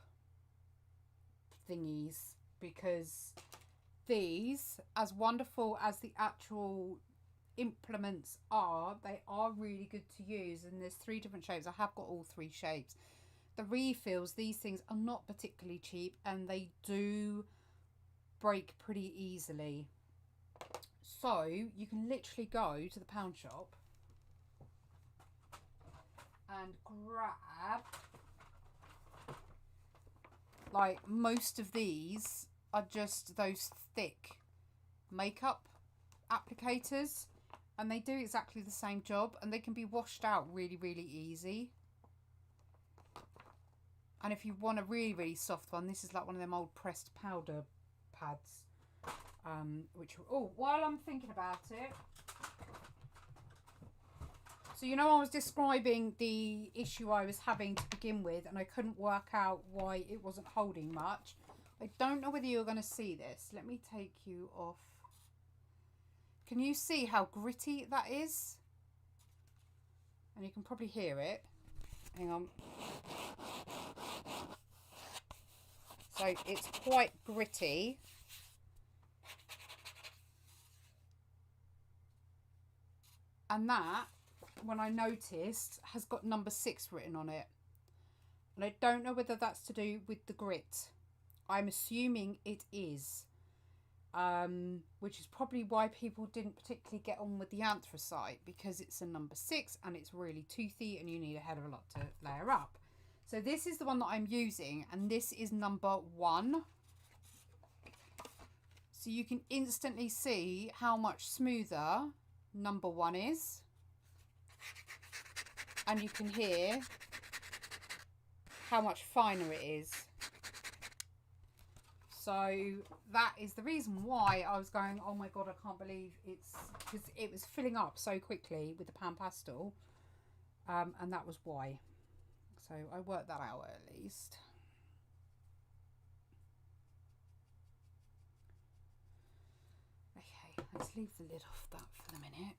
thingies, because these, as wonderful as the actual implements are, they are really good to use. And there's 3 different shapes. I have got all 3 shapes. The refills, these things are not particularly cheap, and they do break pretty easily. So you can literally go to the pound shop and grab, like, most of these are just those thick makeup applicators, and they do exactly the same job, and they can be washed out really, really easy. And if you want a really, really soft one, this is like one of them old pressed powder pads, which, oh, while I'm thinking about it, so you know I was describing the issue I was having to begin with, and I couldn't work out why it wasn't holding much. I don't know whether you're going to see this. Let me take you off. Can you see how gritty that is? And you can probably hear it. Hang on. So it's quite gritty. And that, when I noticed, has got number 6 written on it. And I don't know whether that's to do with the grit. I'm assuming it is. Which is probably why people didn't particularly get on with the anthracite, because it's a number 6 and it's really toothy and you need a hell of a lot to layer up. So this is the one that I'm using, and this is number 1. So you can instantly see how much smoother number 1 is. And you can hear how much finer it is. So that is the reason why I was going, oh my god, I can't believe it's, because it was filling up so quickly with the pan pastel, and that was why. So I worked that out at least. Okay, let's leave the lid off that for the minute.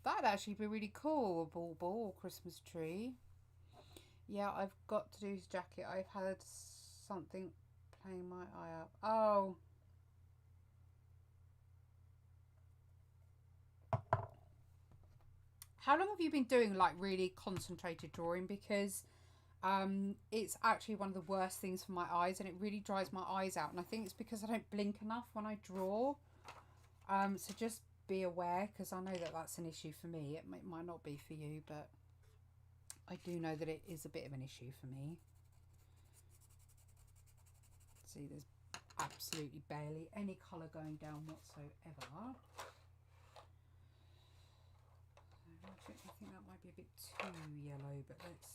That'd actually be really cool, a bauble or Christmas tree. Yeah, I've got to do his jacket. I've had something playing my eye out. Oh. How long have you been doing like really concentrated drawing? Because it's actually one of the worst things for my eyes, and it really dries my eyes out. And I think it's because I don't blink enough when I draw. So just be aware, because I know that that's an issue for me. It might not be for you, but I do know that it is a bit of an issue for me. See, there's absolutely barely any colour going down whatsoever. I think that might be a bit too yellow, but let's...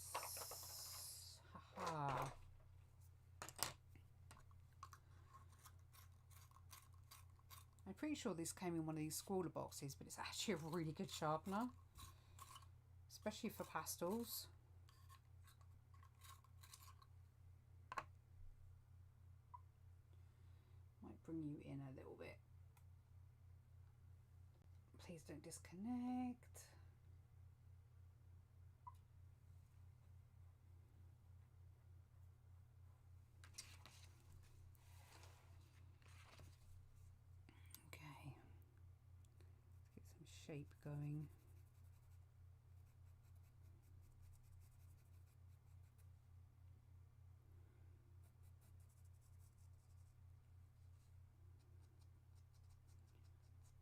Haha. I'm pretty sure this came in one of these squaller boxes, but it's actually a really good sharpener, especially for pastels. Might bring you in a little bit. Please don't disconnect. Shape going.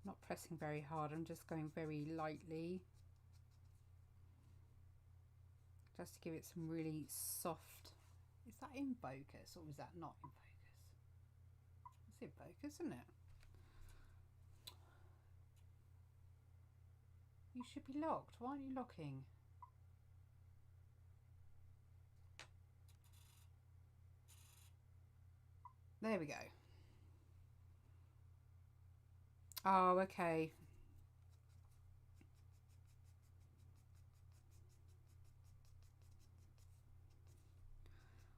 Not pressing very hard, I'm just going very lightly, just to give it some really soft. Is that in focus or is that not in focus? It's in focus, isn't it? You should be locked. Why aren't you locking? There we go. Oh, okay.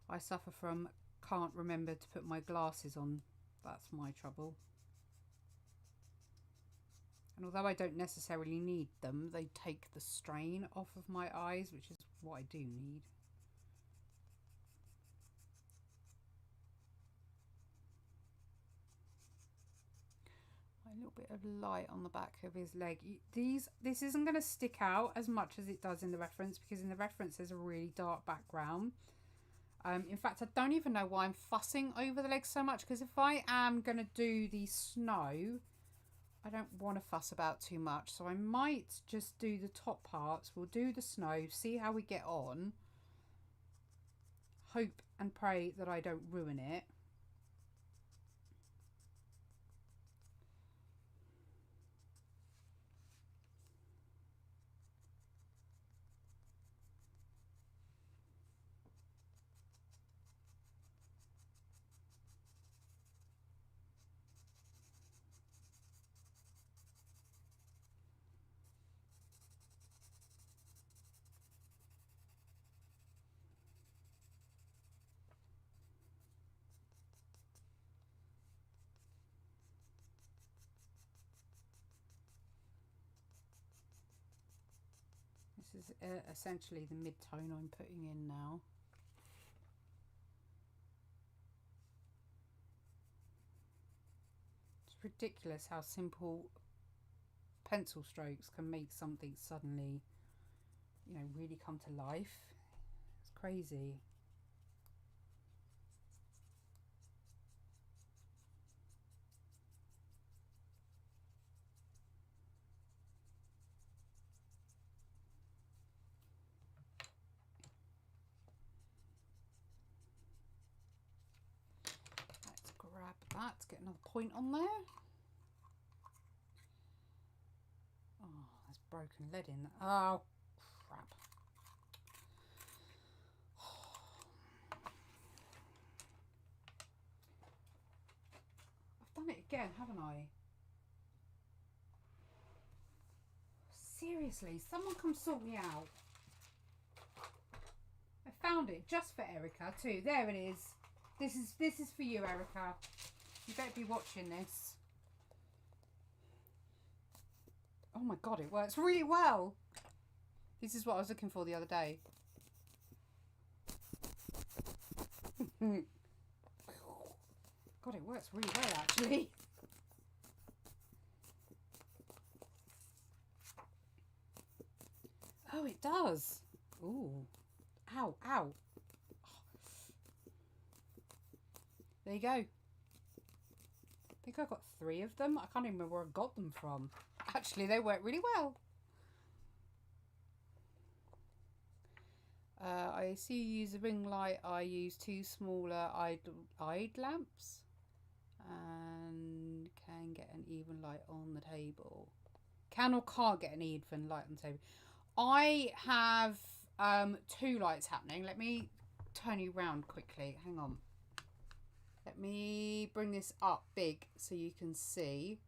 I suffer from can't remember to put my glasses on. That's my trouble. And although I don't necessarily need them, they take the strain off of my eyes, which is what I do need. A little bit of light on the back of his leg. This isn't going to stick out as much as it does in the reference, because in the reference there's a really dark background. In fact, I don't even know why I'm fussing over the legs so much, because if I am going to do the snow, I don't want to fuss about too much, so I might just do the top parts. We'll do the snow, see how we get on, hope and pray that I don't ruin it. This is essentially the mid-tone I'm putting in now. It's ridiculous how simple pencil strokes can make something suddenly, you know, really come to life. It's crazy. That, get another point on there. Oh, there's broken lead in there. Oh, crap. I've done it again, haven't I? Seriously, someone come sort me out. I found it just for Erica too. There it is. This is for you, Erica. You better be watching this. Oh my god, it works really well. This is what I was looking for the other day. God, it works really well actually. Oh, it does. Ooh. Ow, ow. There you go. I think I got 3 of them. I can't even remember where I got them from. Actually, they work really well. I see you use a ring light. I use 2 smaller eyed lamps and can get an even light on the table. Can or can't get an even light on the table. I have 2 lights happening. Let me turn you round quickly. Hang on. Let me bring this up big so you can see.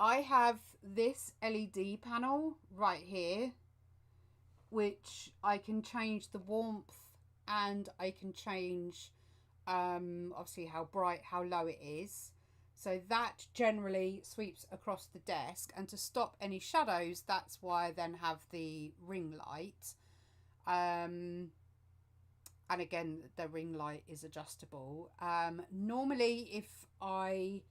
I have this LED panel right here, which I can change the warmth and I can change obviously how bright, how low it is. So that generally sweeps across the desk, and to stop any shadows, that's why I then have the ring light. And again, the ring light is adjustable. Normally, if I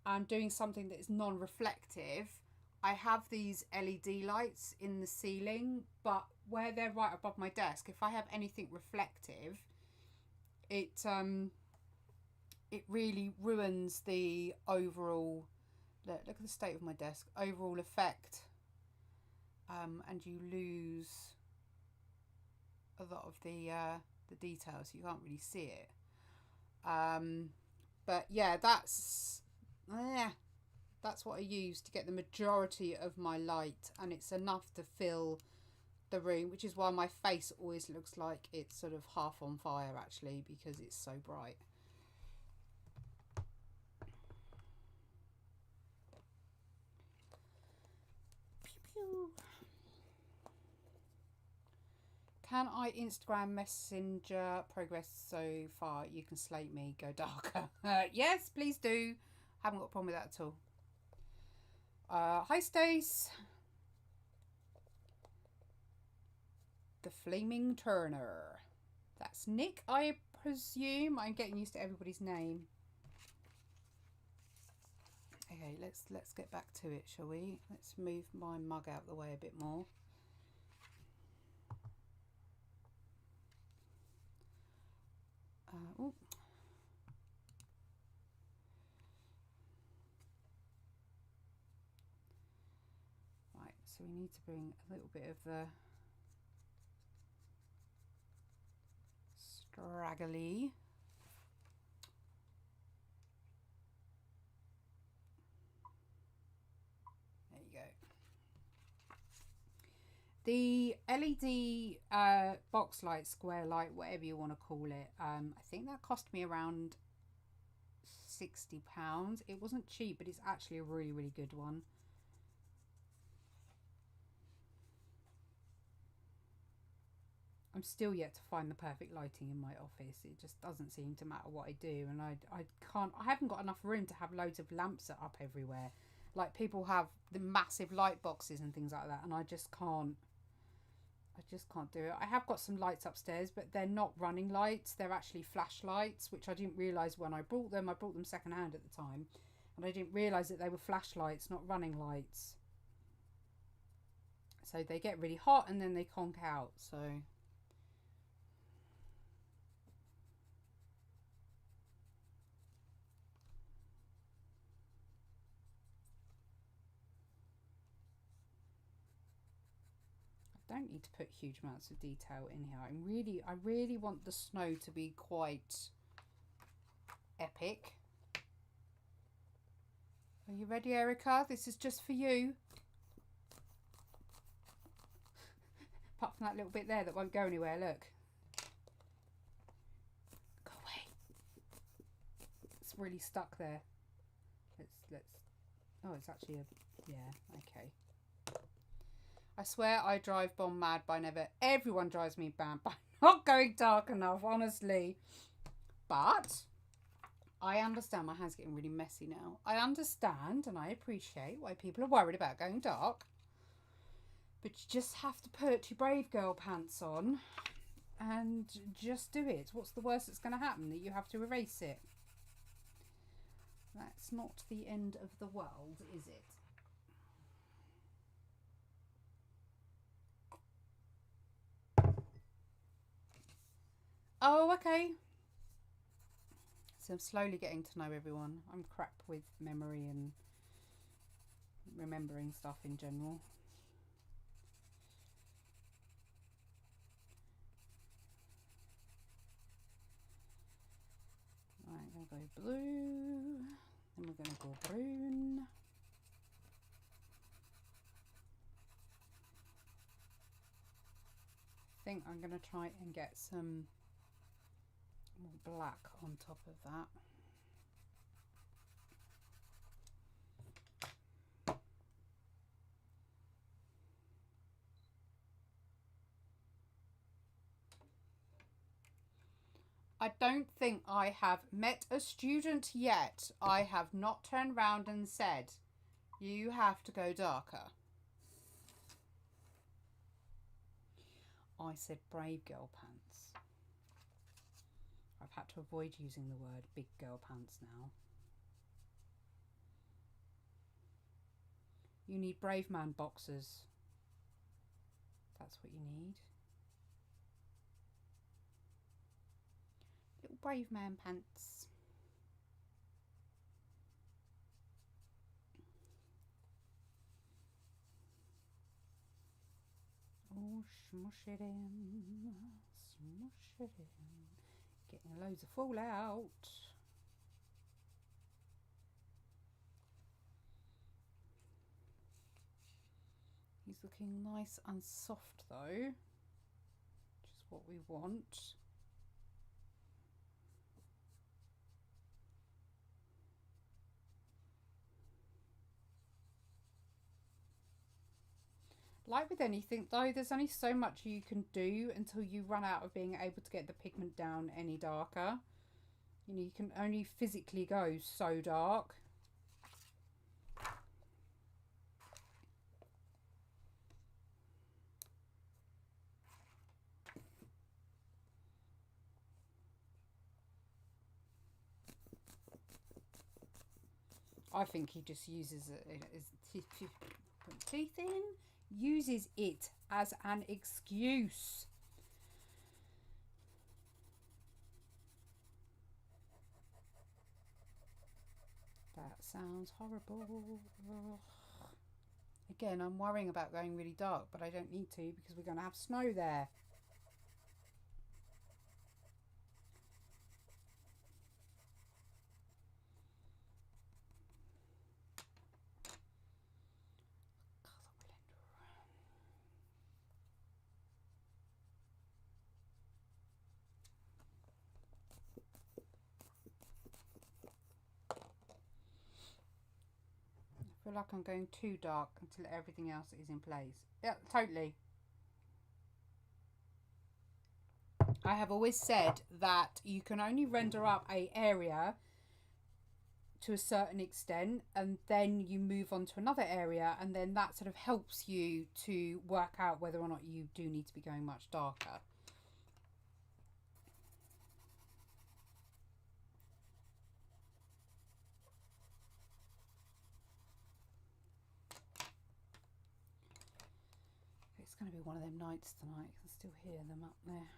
am doing something that is non-reflective, I have these LED lights in the ceiling, but where they're right above my desk, if I have anything reflective, it really ruins the overall, look at the state of my desk, overall effect, and you lose a lot of the details. You can't really see it. But yeah, that's what I use to get the majority of my light, and it's enough to fill the room, which is why my face always looks like it's sort of half on fire actually, because it's so bright. Pew pew. Can I Instagram Messenger progress so far? You can slate me, go darker. Yes, please do. Haven't got a problem with that at all. Hi Stace. The Flaming Turner. That's Nick, I presume. I'm getting used to everybody's name. Okay, let's get back to it, shall we? Let's move my mug out the way a bit more. Oh. Right, so we need to bring a little bit of the straggly. There you go. The LED box light, square light, whatever you want to call it, I think that cost me around £60. It wasn't cheap, but it's actually a really, really good one. I'm still yet to find the perfect lighting in my office. It just doesn't seem to matter what I do, and I haven't got enough room to have loads of lamps set up everywhere. Like people have the massive light boxes and things like that, and I just can't do it. I have got some lights upstairs, but they're not running lights. They're actually flashlights, which I didn't realise when I bought them. I bought them second hand at the time, and I didn't realise that they were flashlights, not running lights. So they get really hot and then they conk out. So I don't need to put huge amounts of detail in here. I really want the snow to be quite epic. Are you ready, Erica? This is just for you. Apart from that little bit there that won't go anywhere, look. Go away. It's really stuck there. Let's oh, it's actually a, yeah, okay. I swear I drive bomb mad by never. Everyone drives me mad by not going dark enough, honestly. But I understand. My hand's getting really messy now. I understand and I appreciate why people are worried about going dark. But you just have to put your brave girl pants on and just do it. What's the worst that's going to happen? That you have to erase it. That's not the end of the world, is it? Oh, okay. So I'm slowly getting to know everyone. I'm crap with memory and remembering stuff in general. Right, I'm going to go blue. Then we're going to go brune. I think I'm going to try and get some more black on top of that. I don't think I have met a student yet I have not turned around and said, you have to go darker. I said brave girl pants. I've had to avoid using the word big girl pants now. You need brave man boxers. That's what you need. Little brave man pants. Oh, smush it in. Smush it in. Getting loads of fallout. He's looking nice and soft though, which is what we want. Like with anything though, there's only so much you can do until you run out of being able to get the pigment down any darker. You know, you can only physically go so dark. I think he just uses his teeth in, uses it as an excuse. That sounds horrible. Ugh. Again, I'm worrying about going really dark, but I don't need to because we're going to have snow there. I feel like I'm going too dark until everything else is in place. Yeah, totally. I have always said that you can only render up an area to a certain extent and then you move on to another area, and then that sort of helps you to work out whether or not you do need to be going much darker. It's going to be one of them nights tonight. I can still hear them up there.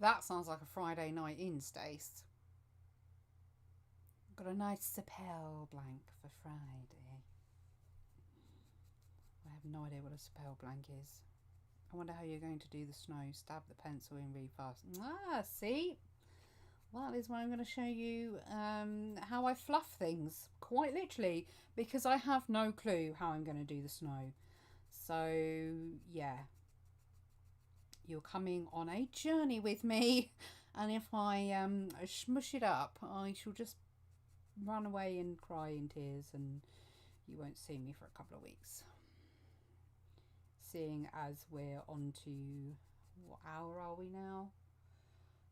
That sounds like a Friday night in, Stace. Got a nice Sapel blank for Friday. I have no idea what a Sapel blank is. I wonder how you're going to do the snow. Stab the pencil in really fast. Ah, see? That is why I'm going to show you how I fluff things. Quite literally. Because I have no clue how I'm going to do the snow. So, yeah. You're coming on a journey with me. And if I smush it up, I shall just run away and cry in tears. And you won't see me for a couple of weeks. Seeing as we're on to, what hour are we now?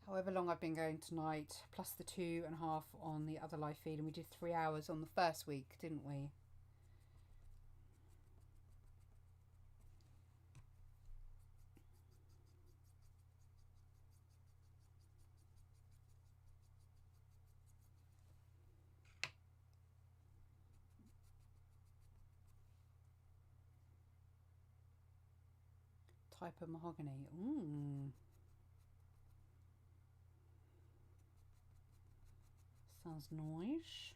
However long I've been going tonight, plus the 2.5 on the other live feed, and we did 3 hours on the first week, didn't we? type of mahogany. Ooh. Sounds nice.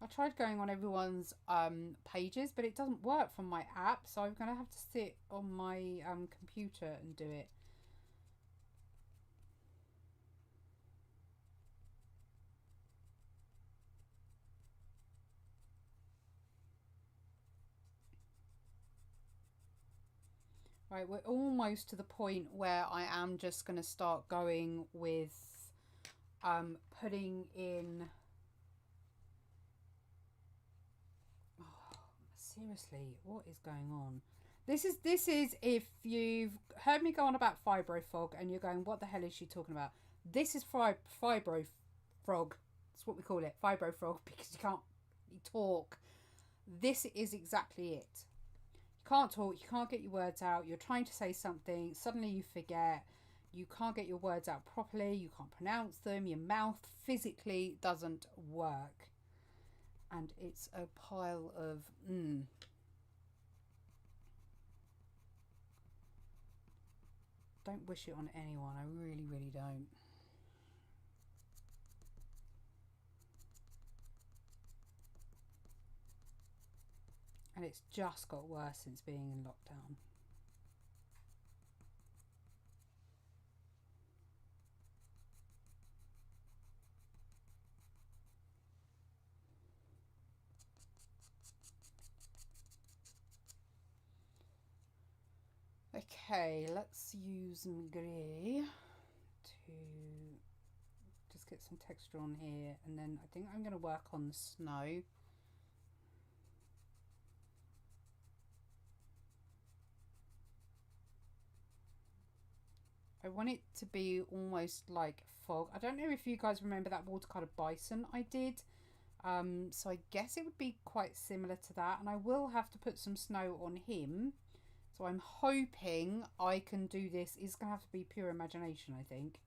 I tried going on everyone's pages, but it doesn't work from my app, so I'm going to have to sit on my computer and do it. Right, we're almost to the point where I am just going to start going with putting in... Oh, seriously, what is going on? This is if you've heard me go on about fibro fog and you're going, what the hell is she talking about? This is fibro frog. That's what we call it, fibro frog, because you can't talk. This is exactly it. You can't talk, you can't get your words out, you're trying to say something, suddenly you forget, you can't get your words out properly, you can't pronounce them, your mouth physically doesn't work. And it's a pile of Don't wish it on anyone, I really, really don't. And it's just got worse since being in lockdown. Okay, let's use some grey to just get some texture on here, and then I think I'm going to work on the snow. I want it to be almost like fog. I don't know if you guys remember that watercolor bison I did. So I guess it would be quite similar to that. And I will have to put some snow on him. So I'm hoping I can do this. It's going to have to be pure imagination, I think.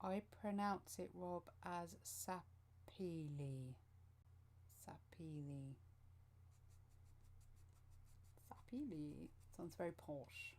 I pronounce it, Rob, as sapili. Sapili. Sapili. Sounds very posh.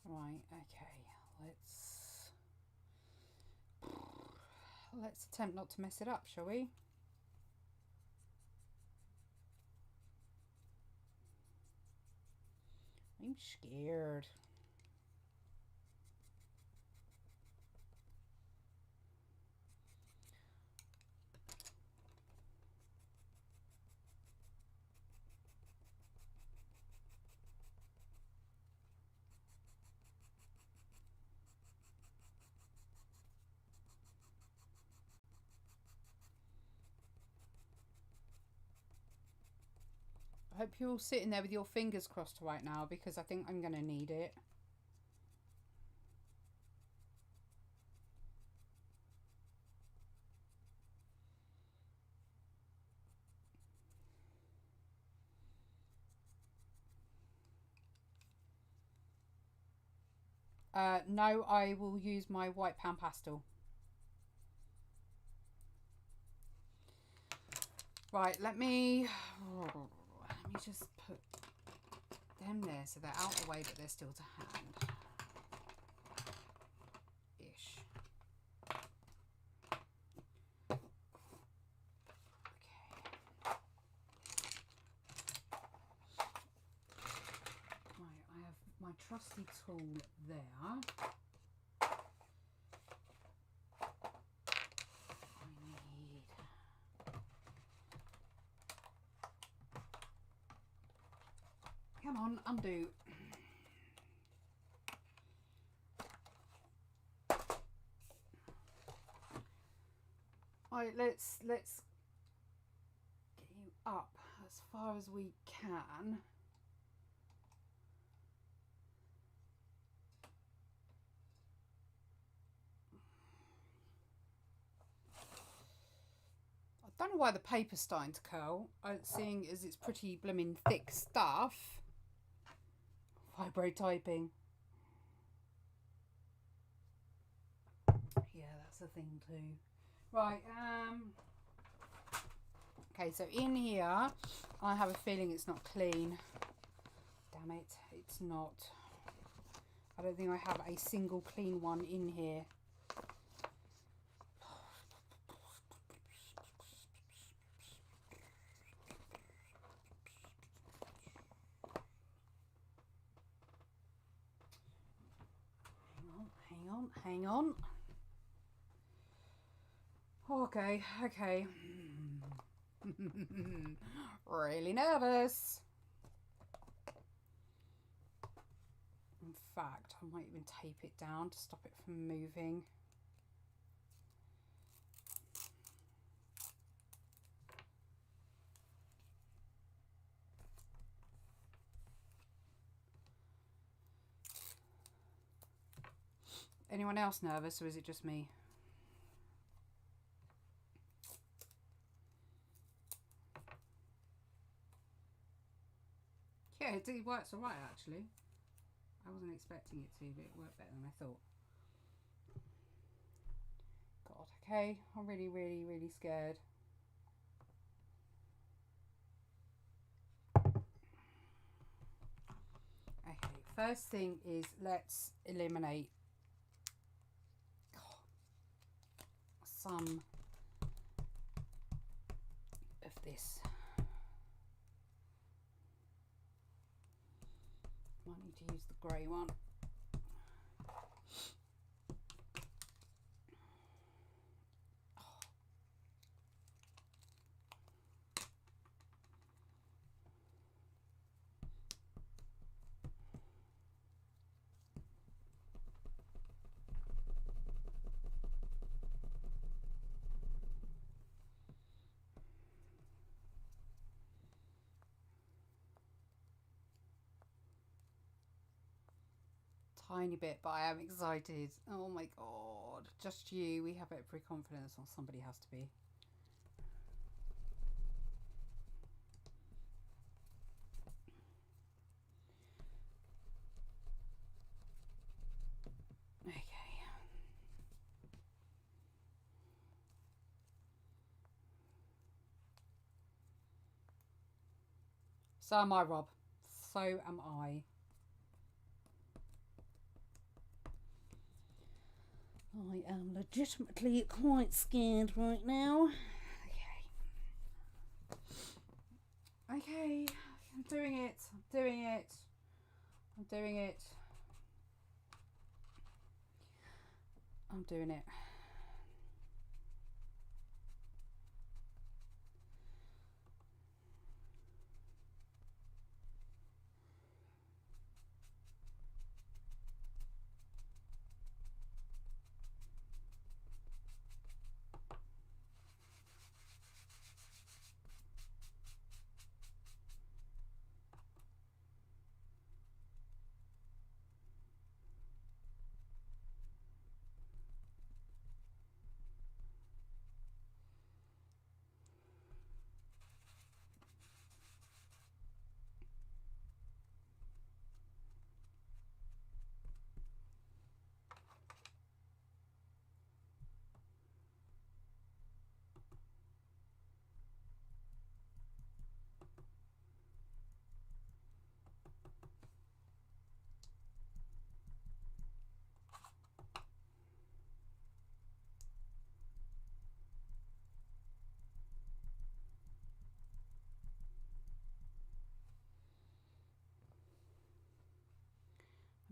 Right, okay, let's attempt not to mess it up, shall we? I'm scared. I hope you're all sitting there with your fingers crossed right now, because I think I'm going to need it. No, I will use my white pan pastel. Right, let me just put them there so they're out of the way, but they're still to hand. Ish. Okay. trusty tool there. I need come on, undo. Right, let's get you up as far as we can. I don't know why the paper's starting to curl, seeing as it's pretty blooming thick stuff. Vibro typing. Yeah, that's a thing too. Right, okay, so in here, I have a feeling it's not clean. Damn it, it's not. I don't think I have a single clean one in here. Hang on. Okay. Really nervous. In fact, I might even tape it down to stop it from moving. Anyone else nervous, or is it just me? Yeah, it works alright actually. I wasn't expecting it to, but it worked better than I thought. God, okay, I'm really scared. Okay, first thing is let's eliminate some of this. Might need to use the grey one. Tiny bit, but I am excited. Oh my god. Just you. We have every confidence, or somebody has to be. Okay. So am I, Rob. So am I. I am legitimately quite scared right now. Okay. I'm doing it.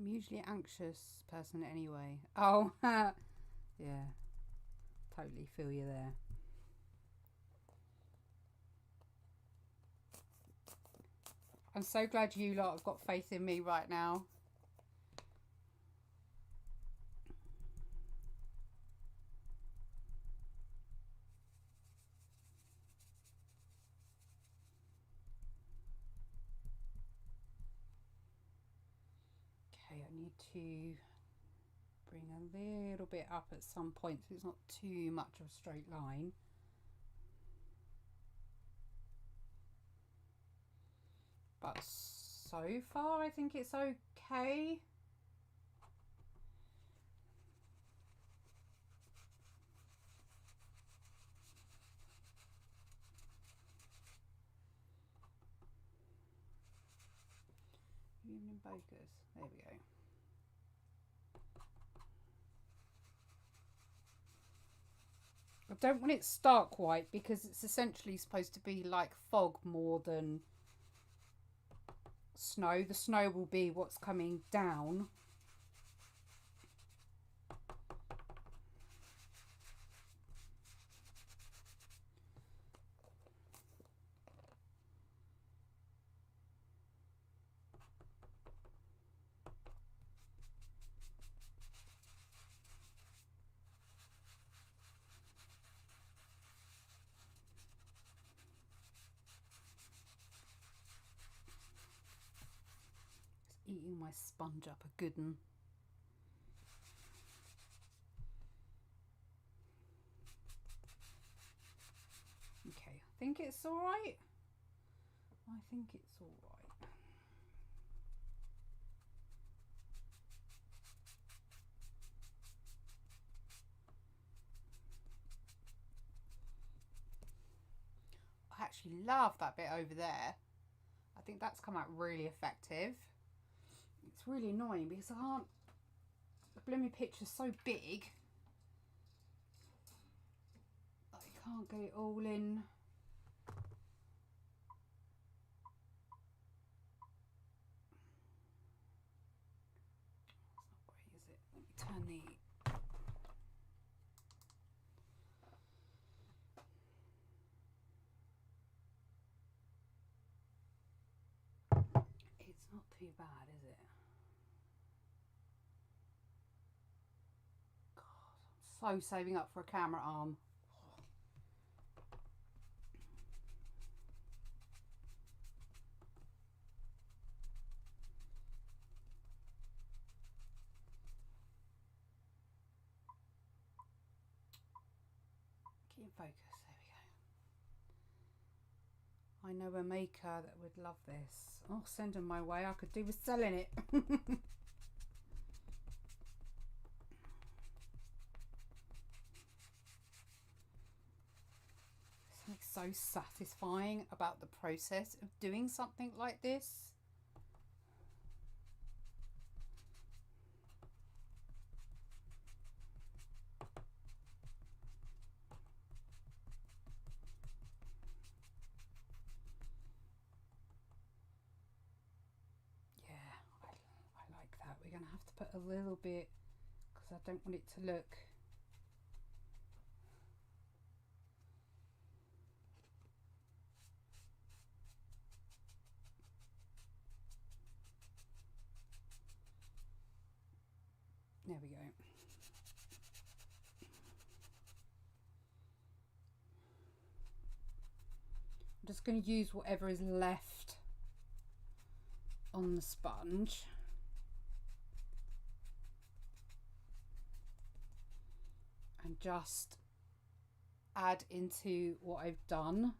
I'm usually an anxious person anyway. Oh, yeah. Totally feel you there. I'm so glad you lot have got faith in me right now. Okay, I need to bring a little bit up at some point so it's not too much of a straight line. But so far I think it's okay. Evening Bakers, there we go. I don't want it stark white because it's essentially supposed to be like fog more than snow. The snow will be what's coming down. Eating my sponge up a good one. Okay, I think it's all right. I think it's all right. I actually love that bit over there. I think that's come out really effective. It's really annoying because I can't, the blooming picture's so big that I can't get it all in. That's not great, is it? Let me turn the... It's not too bad, is it? God, I'm so saving up for a camera arm. Keep in focus, there we go. I know a maker that would love this. Oh, send them my way. I could do with selling it. Something so satisfying about the process of doing something like this. Yeah, I like that. We're going to have to put a little bit because I don't want it to look... There we go. I'm just going to use whatever is left on the sponge. And just add into what I've done.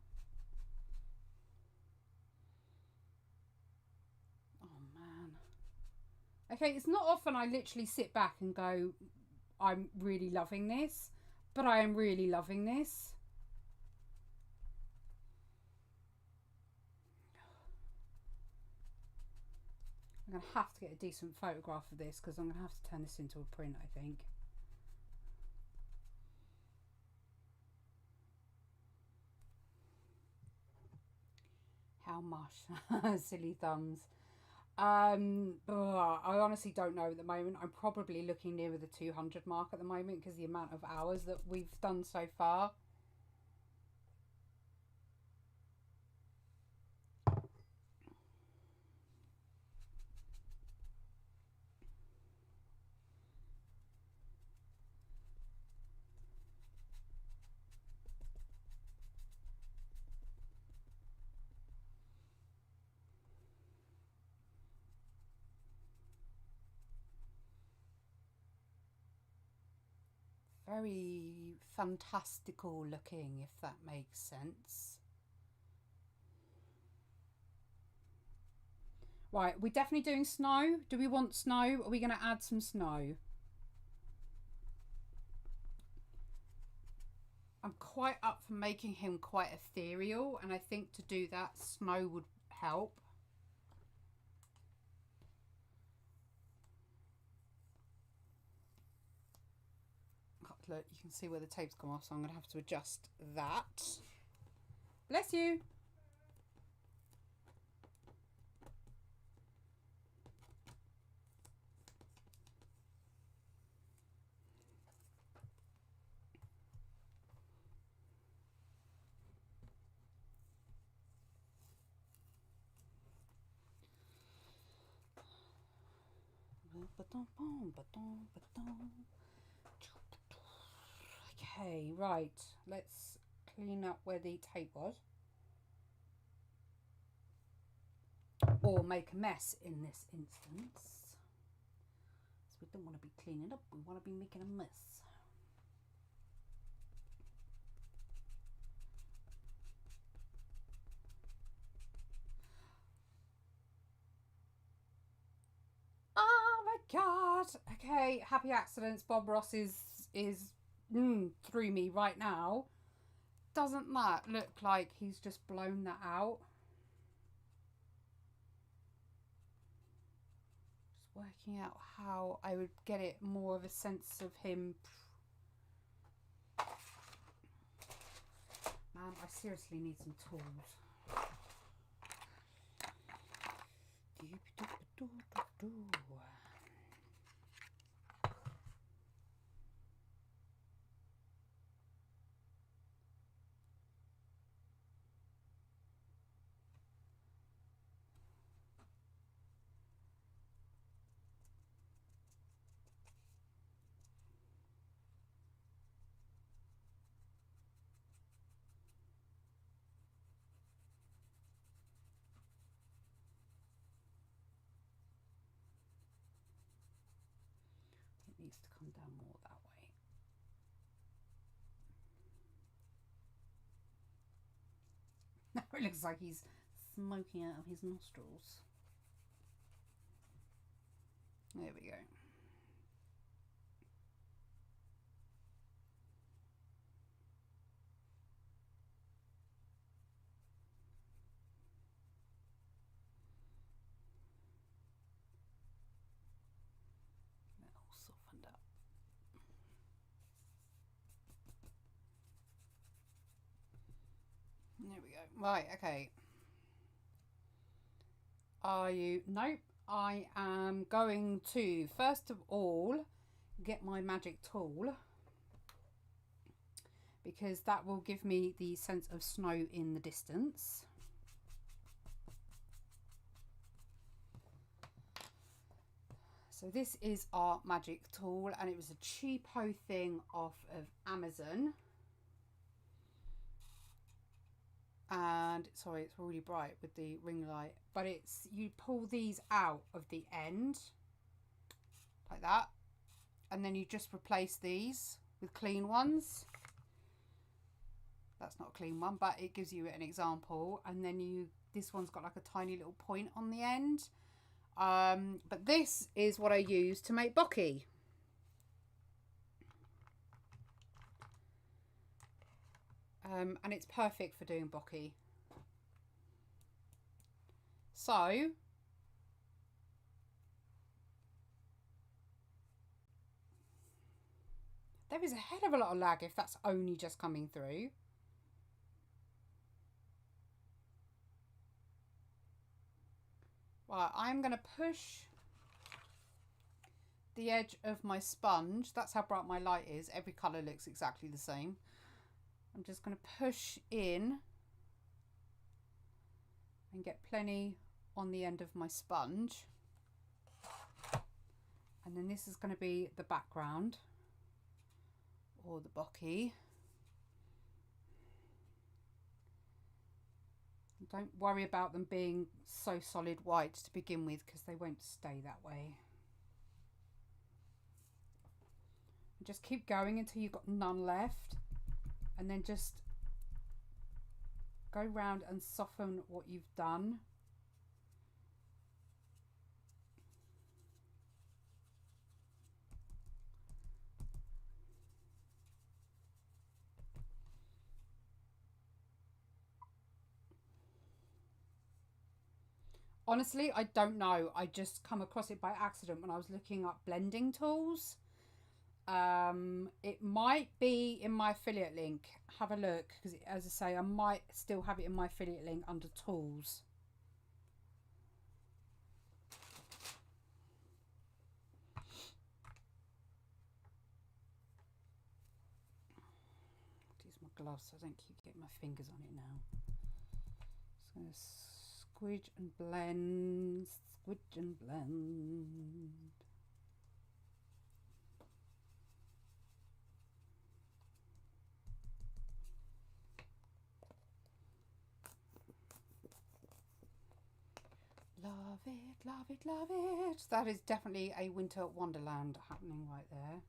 Okay, it's not often I literally sit back and go, I'm really loving this, but I am really loving this. I'm going to have to get a decent photograph of this because I'm going to have to turn this into a print, I think. How much? Silly thumbs. I honestly don't know at the moment. I'm probably looking nearer the 200 mark at the moment because the amount of hours that we've done so far. Very fantastical looking, if that makes sense. Right, we're definitely doing snow. Do we want snow? Are we going to add some snow? I'm quite up for making him quite ethereal, and I think to do that, snow would help. Look, you can see where the tape's come off, so I'm going to have to adjust that. Bless you. Okay, right. Let's clean up where the tape was. Or make a mess in this instance. So we don't want to be cleaning up, we want to be making a mess. Oh my god! Okay, happy accidents. Bob Ross is through me right now. Doesn't that look like he's just blown that out? Just working out how I would get it more of a sense of him. Man, I seriously need some tools. Needs to come down more that way. Now it looks like he's smoking out of his nostrils. There we go. That all softened up. There we go. Right, okay. Are you? Nope. I am going to, first of all, get my magic tool, because that will give me the sense of snow in the distance. So this is our magic tool, and it was a cheapo thing off of Amazon. And sorry, it's really bright with the ring light, but it's, you pull these out of the end like that, and then you just replace these with clean ones. That's not a clean one, but it gives you an example. And then this one's got like a tiny little point on the end. But this is what I use to make bokeh. And it's perfect for doing bokeh. So there is a hell of a lot of lag if that's only just coming through. Right, I'm going to push the edge of my sponge. That's how bright my light is. Every colour looks exactly the same. I'm just going to push in and get plenty on the end of my sponge. And then this is going to be the background or the bokeh. Don't worry about them being so solid white to begin with, because they won't stay that way. Just keep going until you've got none left, and then just go round and soften what you've done. Honestly, I don't know. I just come across it by accident when I was looking up blending tools. It might be in my affiliate link. Have a look, because as I say, I might still have it in my affiliate link under tools. Use my gloves so I don't keep getting my fingers on it now. Just going to squidge and blend, squidge and blend. Love it, love it, love it. That is definitely a winter wonderland happening right there.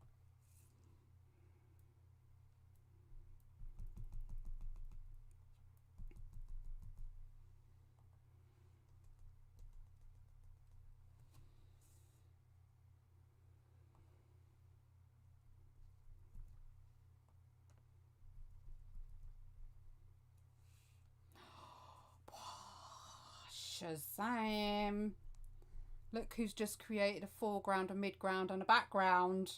Shazam! Look who's just created a foreground, a midground and a background.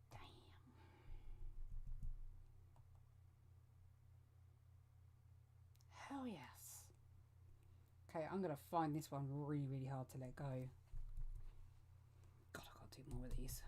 Damn. Hell yes. Okay, I'm going to find this one really, really hard to let go. God, I've got to do more of these.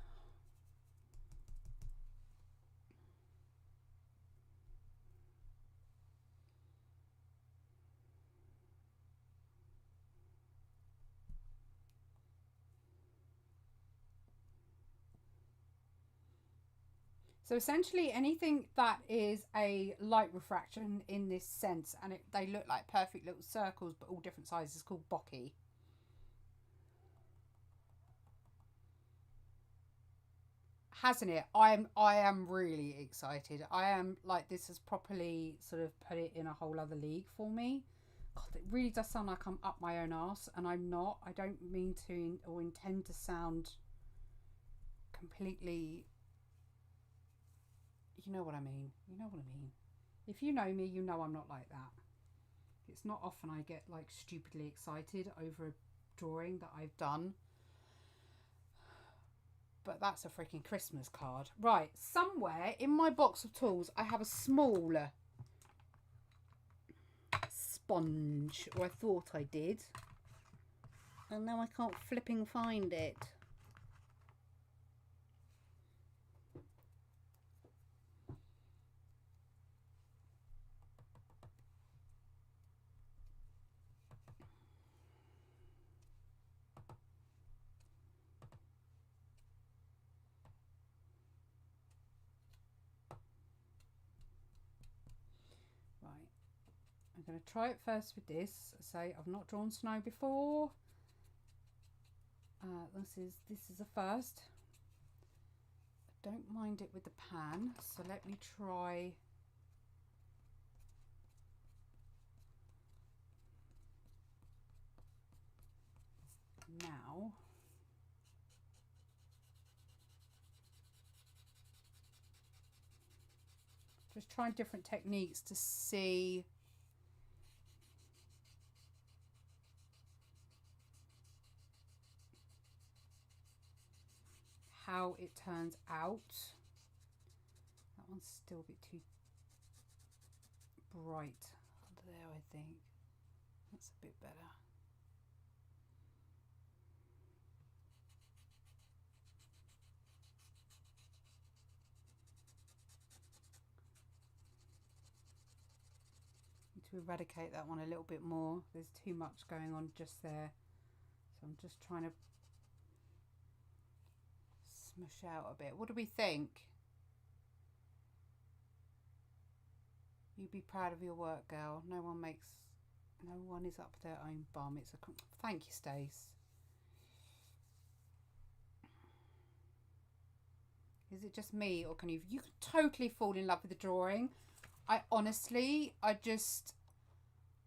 So essentially anything that is a light refraction in this sense, and they look like perfect little circles but all different sizes, is called bokeh. Hasn't it? I am really excited. I am like, this has properly sort of put it in a whole other league for me. God, it really does sound like I'm up my own arse, and I'm not. I don't mean to or intend to sound completely... You know what I mean. You know what I mean. If you know me, you know I'm not like that. It's not often I get like stupidly excited over a drawing that I've done. But that's a freaking Christmas card. Right, somewhere in my box of tools, I have a smaller sponge. Or I thought I did. And now I can't flipping find it. I'm going to try it first with this. Say I've not drawn snow before. This is a first. I don't mind it with the pan, so let me try. Now. Just trying different techniques to see how it turns out. That one's still a bit too bright. there, I think. That's a bit better. Need to eradicate that one a little bit more. There's too much going on just there. So I'm just trying to smush out a bit. What do we think? You be proud of your work, girl. No one is up their own bum. It's a thank you, Stace. Is it just me, or can you can totally fall in love with the drawing? I honestly,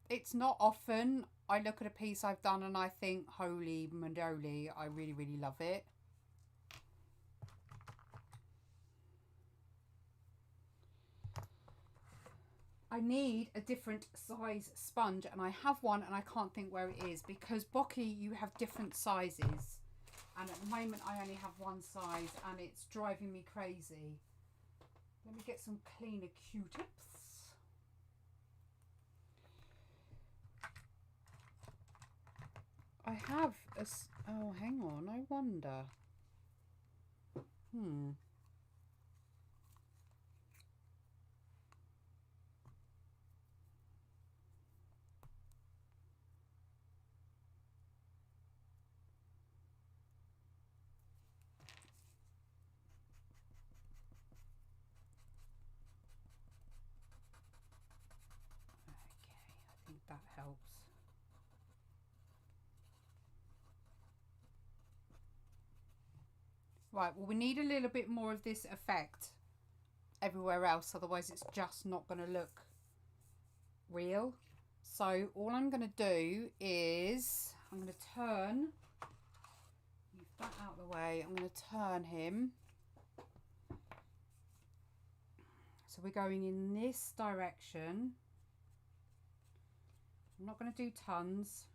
it's not often I look at a piece I've done and I think, holy mandoli, I really, really love it. I need a different size sponge, and I have one and I can't think where it is, because Bocky, you have different sizes, and at the moment I only have one size and it's driving me crazy. Let me get some cleaner Q-tips. I have a... Oh, hang on, I wonder. That helps. Right, well, we need a little bit more of this effect everywhere else, otherwise it's just not going to look real. So all I'm going to do is I'm going to turn, move that out of the way, I'm going to turn him. So we're going in this direction. I'm not going to do tons.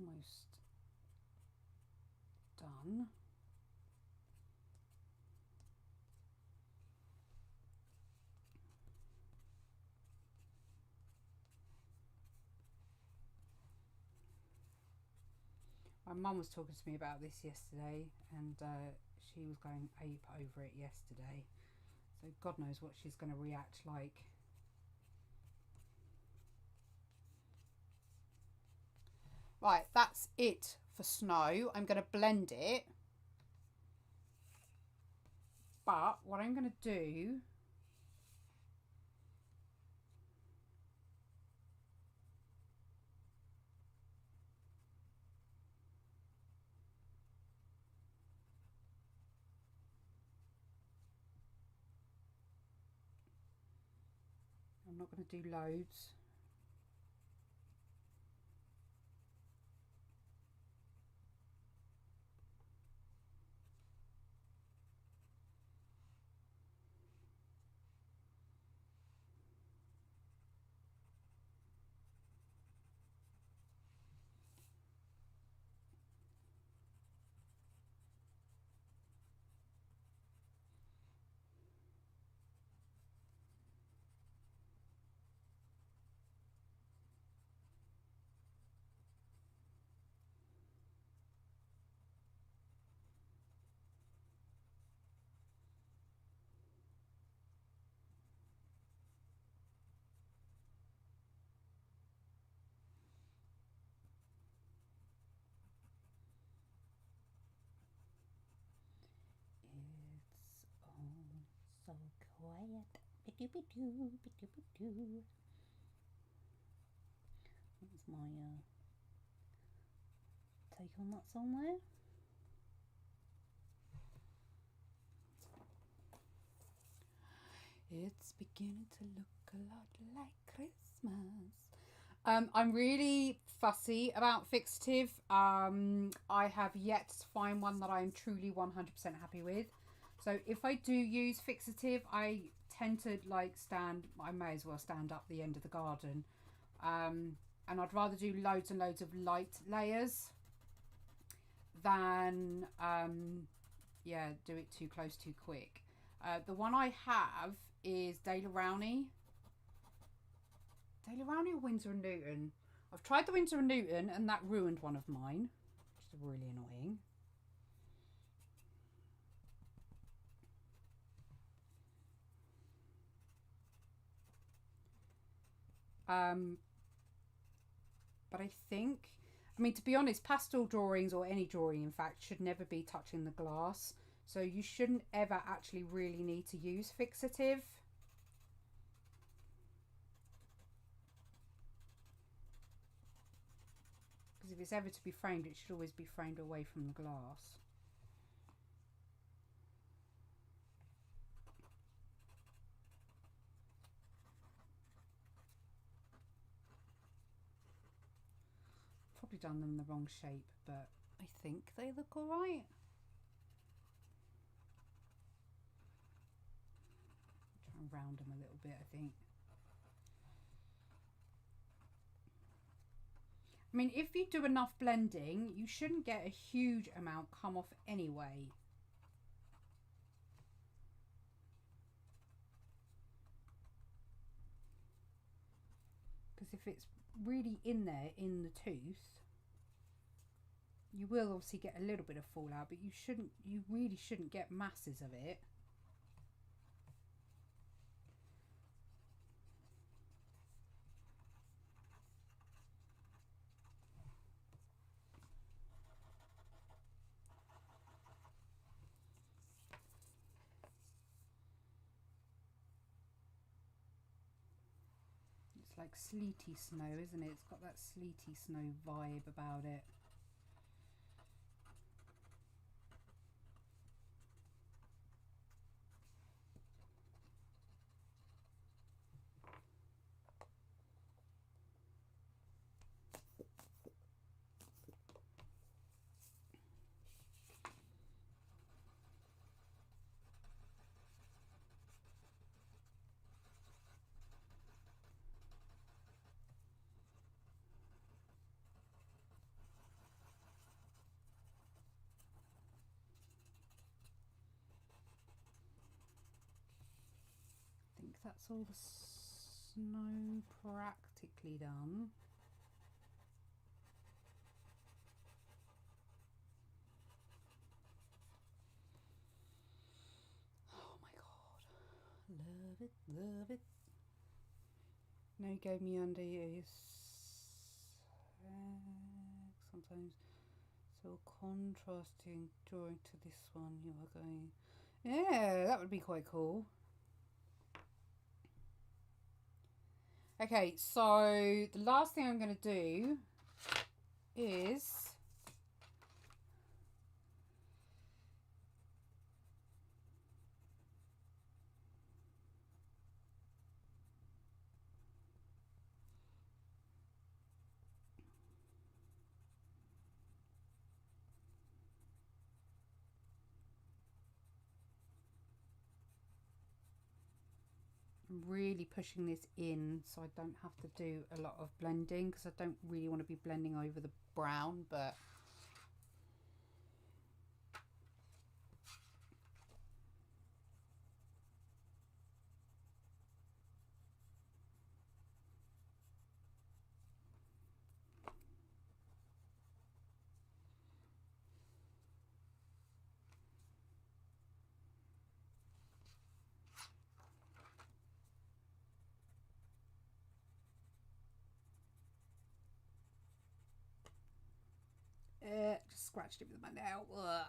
Almost done. My mum was talking to me about this yesterday, and she was going ape over it yesterday. So God knows what she's going to react like. Right, that's it for snow. I'm going to blend it. But what I'm going to do... I'm not going to do loads. So quiet. Bidoo-bidoo, bidoo-bidoo. That's my take on that somewhere. It's beginning to look a lot like Christmas. I'm really fussy about fixative. I have yet to find one that I'm truly 100% happy with. So if I do use fixative, I tend to I may as well stand up the end of the garden. And I'd rather do loads and loads of light layers than, do it too close too quick. The one I have is Dale Rowney. Dale Rowney or Winsor & Newton? I've tried the Winsor & Newton and that ruined one of mine, which is really annoying. But I think, to be honest, pastel drawings, or any drawing in fact, should never be touching the glass. So you shouldn't ever actually really need to use fixative. Because if it's ever to be framed, it should always be framed away from the glass. Probably done them the wrong shape, but I think they look alright. Try and round them a little bit, I think. If you do enough blending, you shouldn't get a huge amount come off anyway. Because if it's really in there in the tooth, you will obviously get a little bit of fallout, but you really shouldn't get masses of it. It's like sleety snow, isn't it? It's got that sleety snow vibe about it. That's all the snow practically done. Oh my god, love it, love it. Now you gave me under use sometimes, so contrasting drawing to this one you are going, yeah, that would be quite cool. Okay, so the last thing I'm going to do is really pushing this in so I don't have to do a lot of blending, because I don't really want to be blending over the brown, but just scratched it with my nail. Ugh.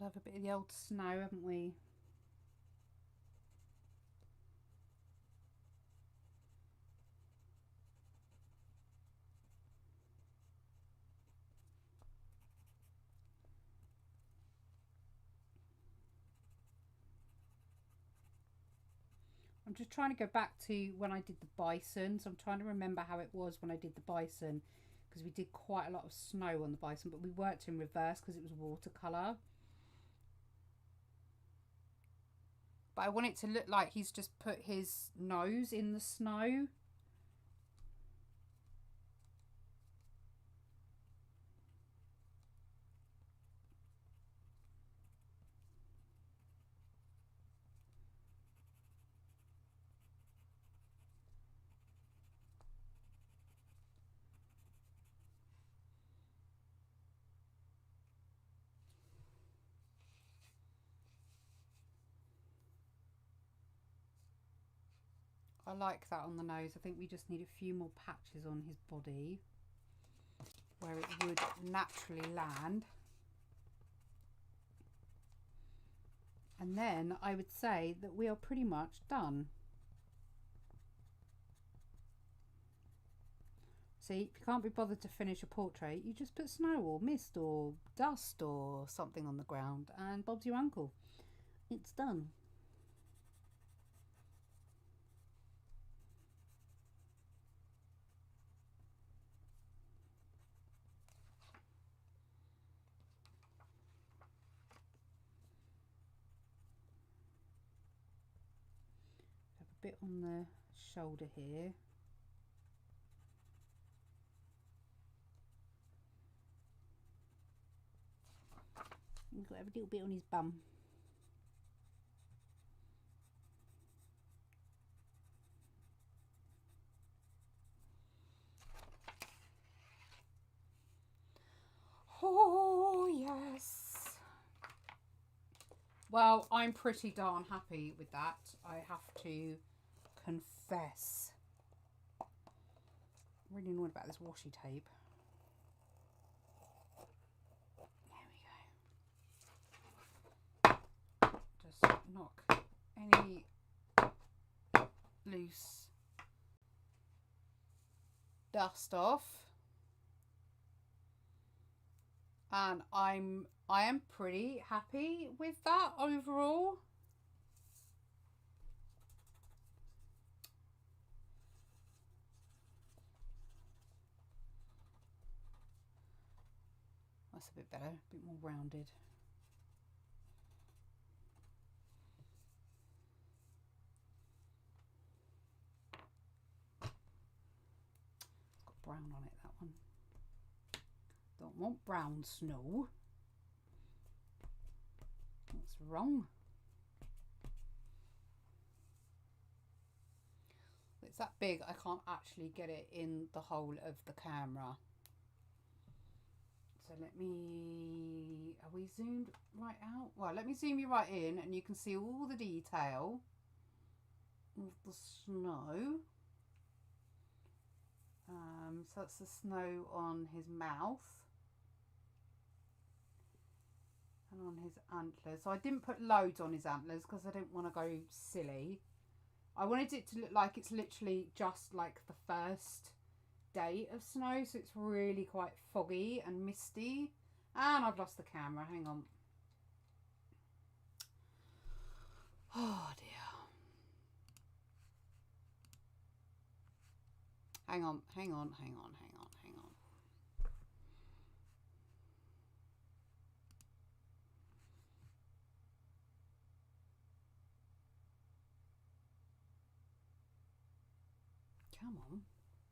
Got to have a bit of the old snow, haven't we? I'm just trying to go back to when I did the bison. So I'm trying to remember how it was when I did the bison, because we did quite a lot of snow on the bison, but we worked in reverse because it was watercolour. But I want it to look like he's just put his nose in the snow. I like that on the nose. I think we just need a few more patches on his body where it would naturally land. And then I would say that we are pretty much done. See, if you can't be bothered to finish a portrait, you just put snow or mist or dust or something on the ground and Bob's your uncle. It's done. Have a bit on the shoulder here. He's got to have a little bit on his bum. Oh yes. Well, I'm pretty darn happy with that, I have to confess. I'm really annoyed about this washi tape. There we go. Just knock any loose dust off. And I am pretty happy with that overall. That's a bit better, a bit more rounded. It's got brown on it, that one. Don't want brown snow. What's wrong? It's that big, I can't actually get it in the hole of the camera. So let me, are we zoomed right out? Well, let me zoom you right in and you can see all the detail of the snow. So that's the snow on his mouth and on his antlers. So I didn't put loads on his antlers because I didn't want to go silly. I wanted it to look like it's literally just like the first day of snow, so it's really quite foggy and misty. And I've lost the camera, hang on. Oh dear. Hang on. Come on,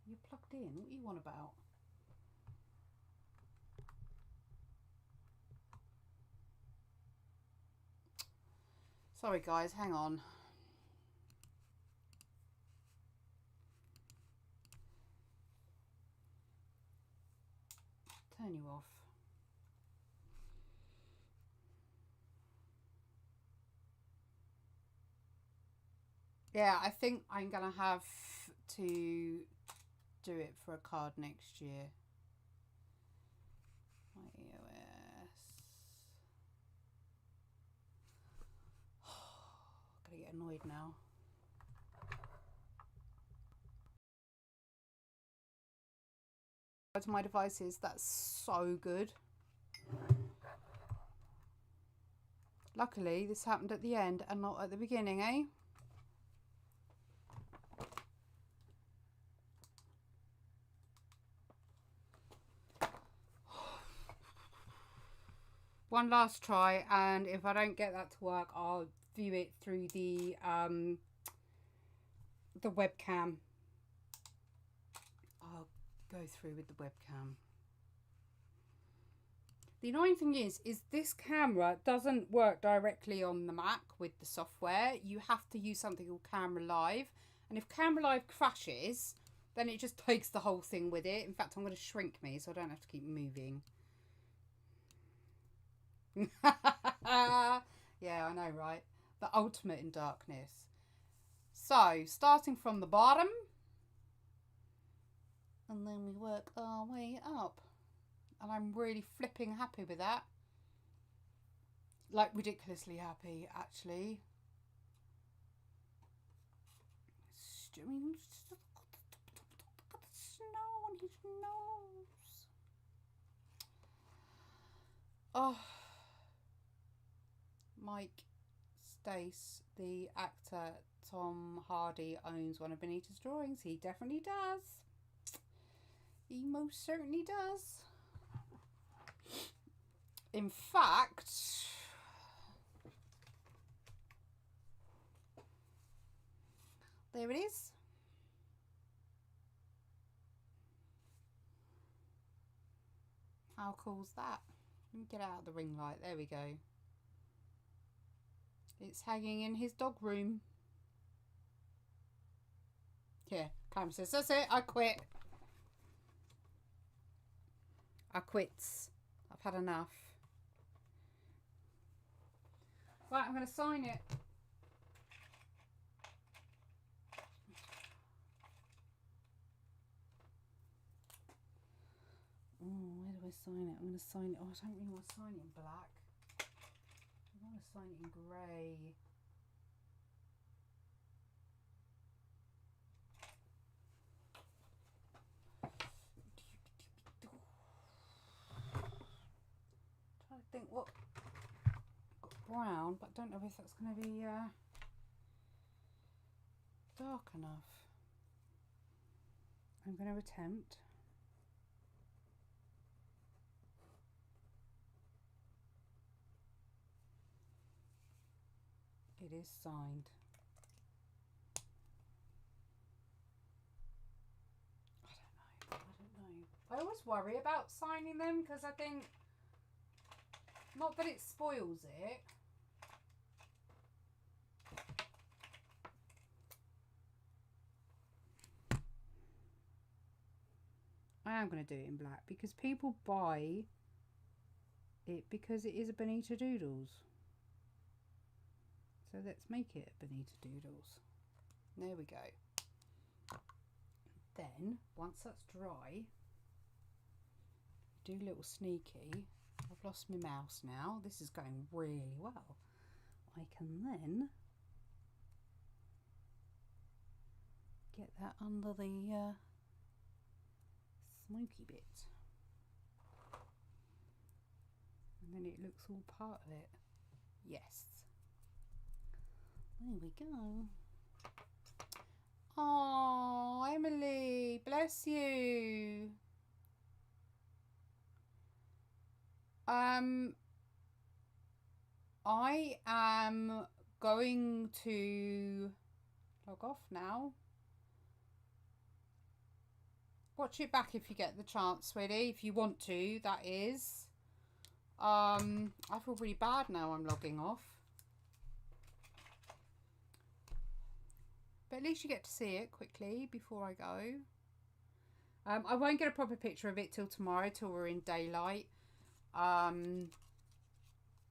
you're plugged in. What are you on about? Sorry guys, hang on. Turn you off. Yeah, I think I'm gonna have to do it for a card next year. My EOS. side now. To my devices, that's so good. Luckily, this happened at the end and not at the beginning, eh? One last try, and if I don't get that to work, I'll view it through the webcam. I'll go through with the webcam. The annoying thing is this camera doesn't work directly on the Mac with the software. You have to use something called Camera Live, and if Camera Live crashes, then it just takes the whole thing with it. In fact, I'm going to shrink me so I don't have to keep moving. Yeah, I know, right? The ultimate in darkness. So, starting from the bottom, and then we work our way up. And I'm really flipping happy with that. Like, ridiculously happy, actually. I mean, look at the snow on his nose. Oh. Mike Stace, the actor Tom Hardy, owns one of Benita's drawings. He definitely does. He most certainly does. In fact, there it is. How cool's that? Let me get out of the ring light. There we go. It's hanging in his dog room. Yeah, Cam says, that's it, I quit. I quits. I've had enough. Right, I'm going to sign it. Oh, where do I sign it? I'm going to sign it. Oh, I don't really want to sign it in black. I want to sign it in grey. Trying to think what. Got brown, but I don't know if that's going to be dark enough. I'm going to attempt. It is signed. I don't know. I always worry about signing them because I think, not that it spoils it. I am going to do it in black because people buy it because it is a Bonita Doodles. So let's make it a Bonita Doodles. There we go. Then, once that's dry, do a little sneaky. I've lost my mouse now. This is going really well. I can then get that under the smoky bit. And then it looks all part of it. Yes. There we go. Oh, Emily, bless you. I am going to log off now. Watch it back if you get the chance, sweetie. If you want to, that is. I feel really bad now I'm logging off. But at least you get to see it quickly before I go. I won't get a proper picture of it till tomorrow, till we're in daylight.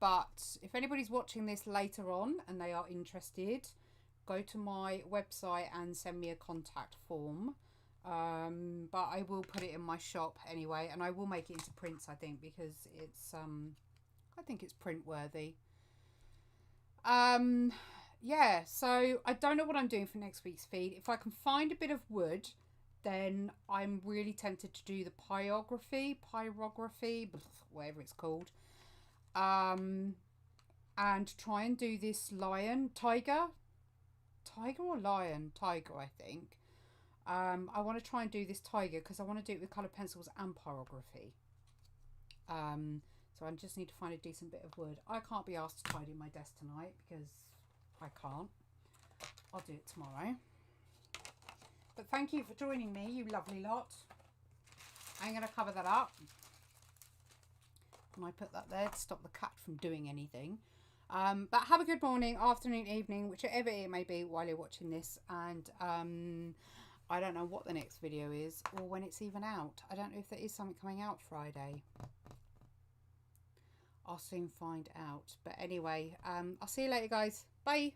But if anybody's watching this later on and they are interested, go to my website and send me a contact form. But I will put it in my shop anyway, and I will make it into prints, I think, because it's I think it's print worthy. yeah, so I don't know what I'm doing for next week's feed. If I can find a bit of wood, then I'm really tempted to do the pyrography, whatever it's called. And try and do this tiger or lion, tiger, I think. I want to try and do this tiger because I want to do it with coloured pencils and pyrography. So I just need to find a decent bit of wood. I can't be asked to tidy my desk tonight because I can't. I'll do it tomorrow. But thank you for joining me, you lovely lot. I'm going to cover that up. And I put that there to stop the cat from doing anything. But have a good morning, afternoon, evening, whichever it may be while you're watching this. And I don't know what the next video is or when it's even out. I don't know if there is something coming out Friday. I'll soon find out. But anyway, I'll see you later, guys. Bye.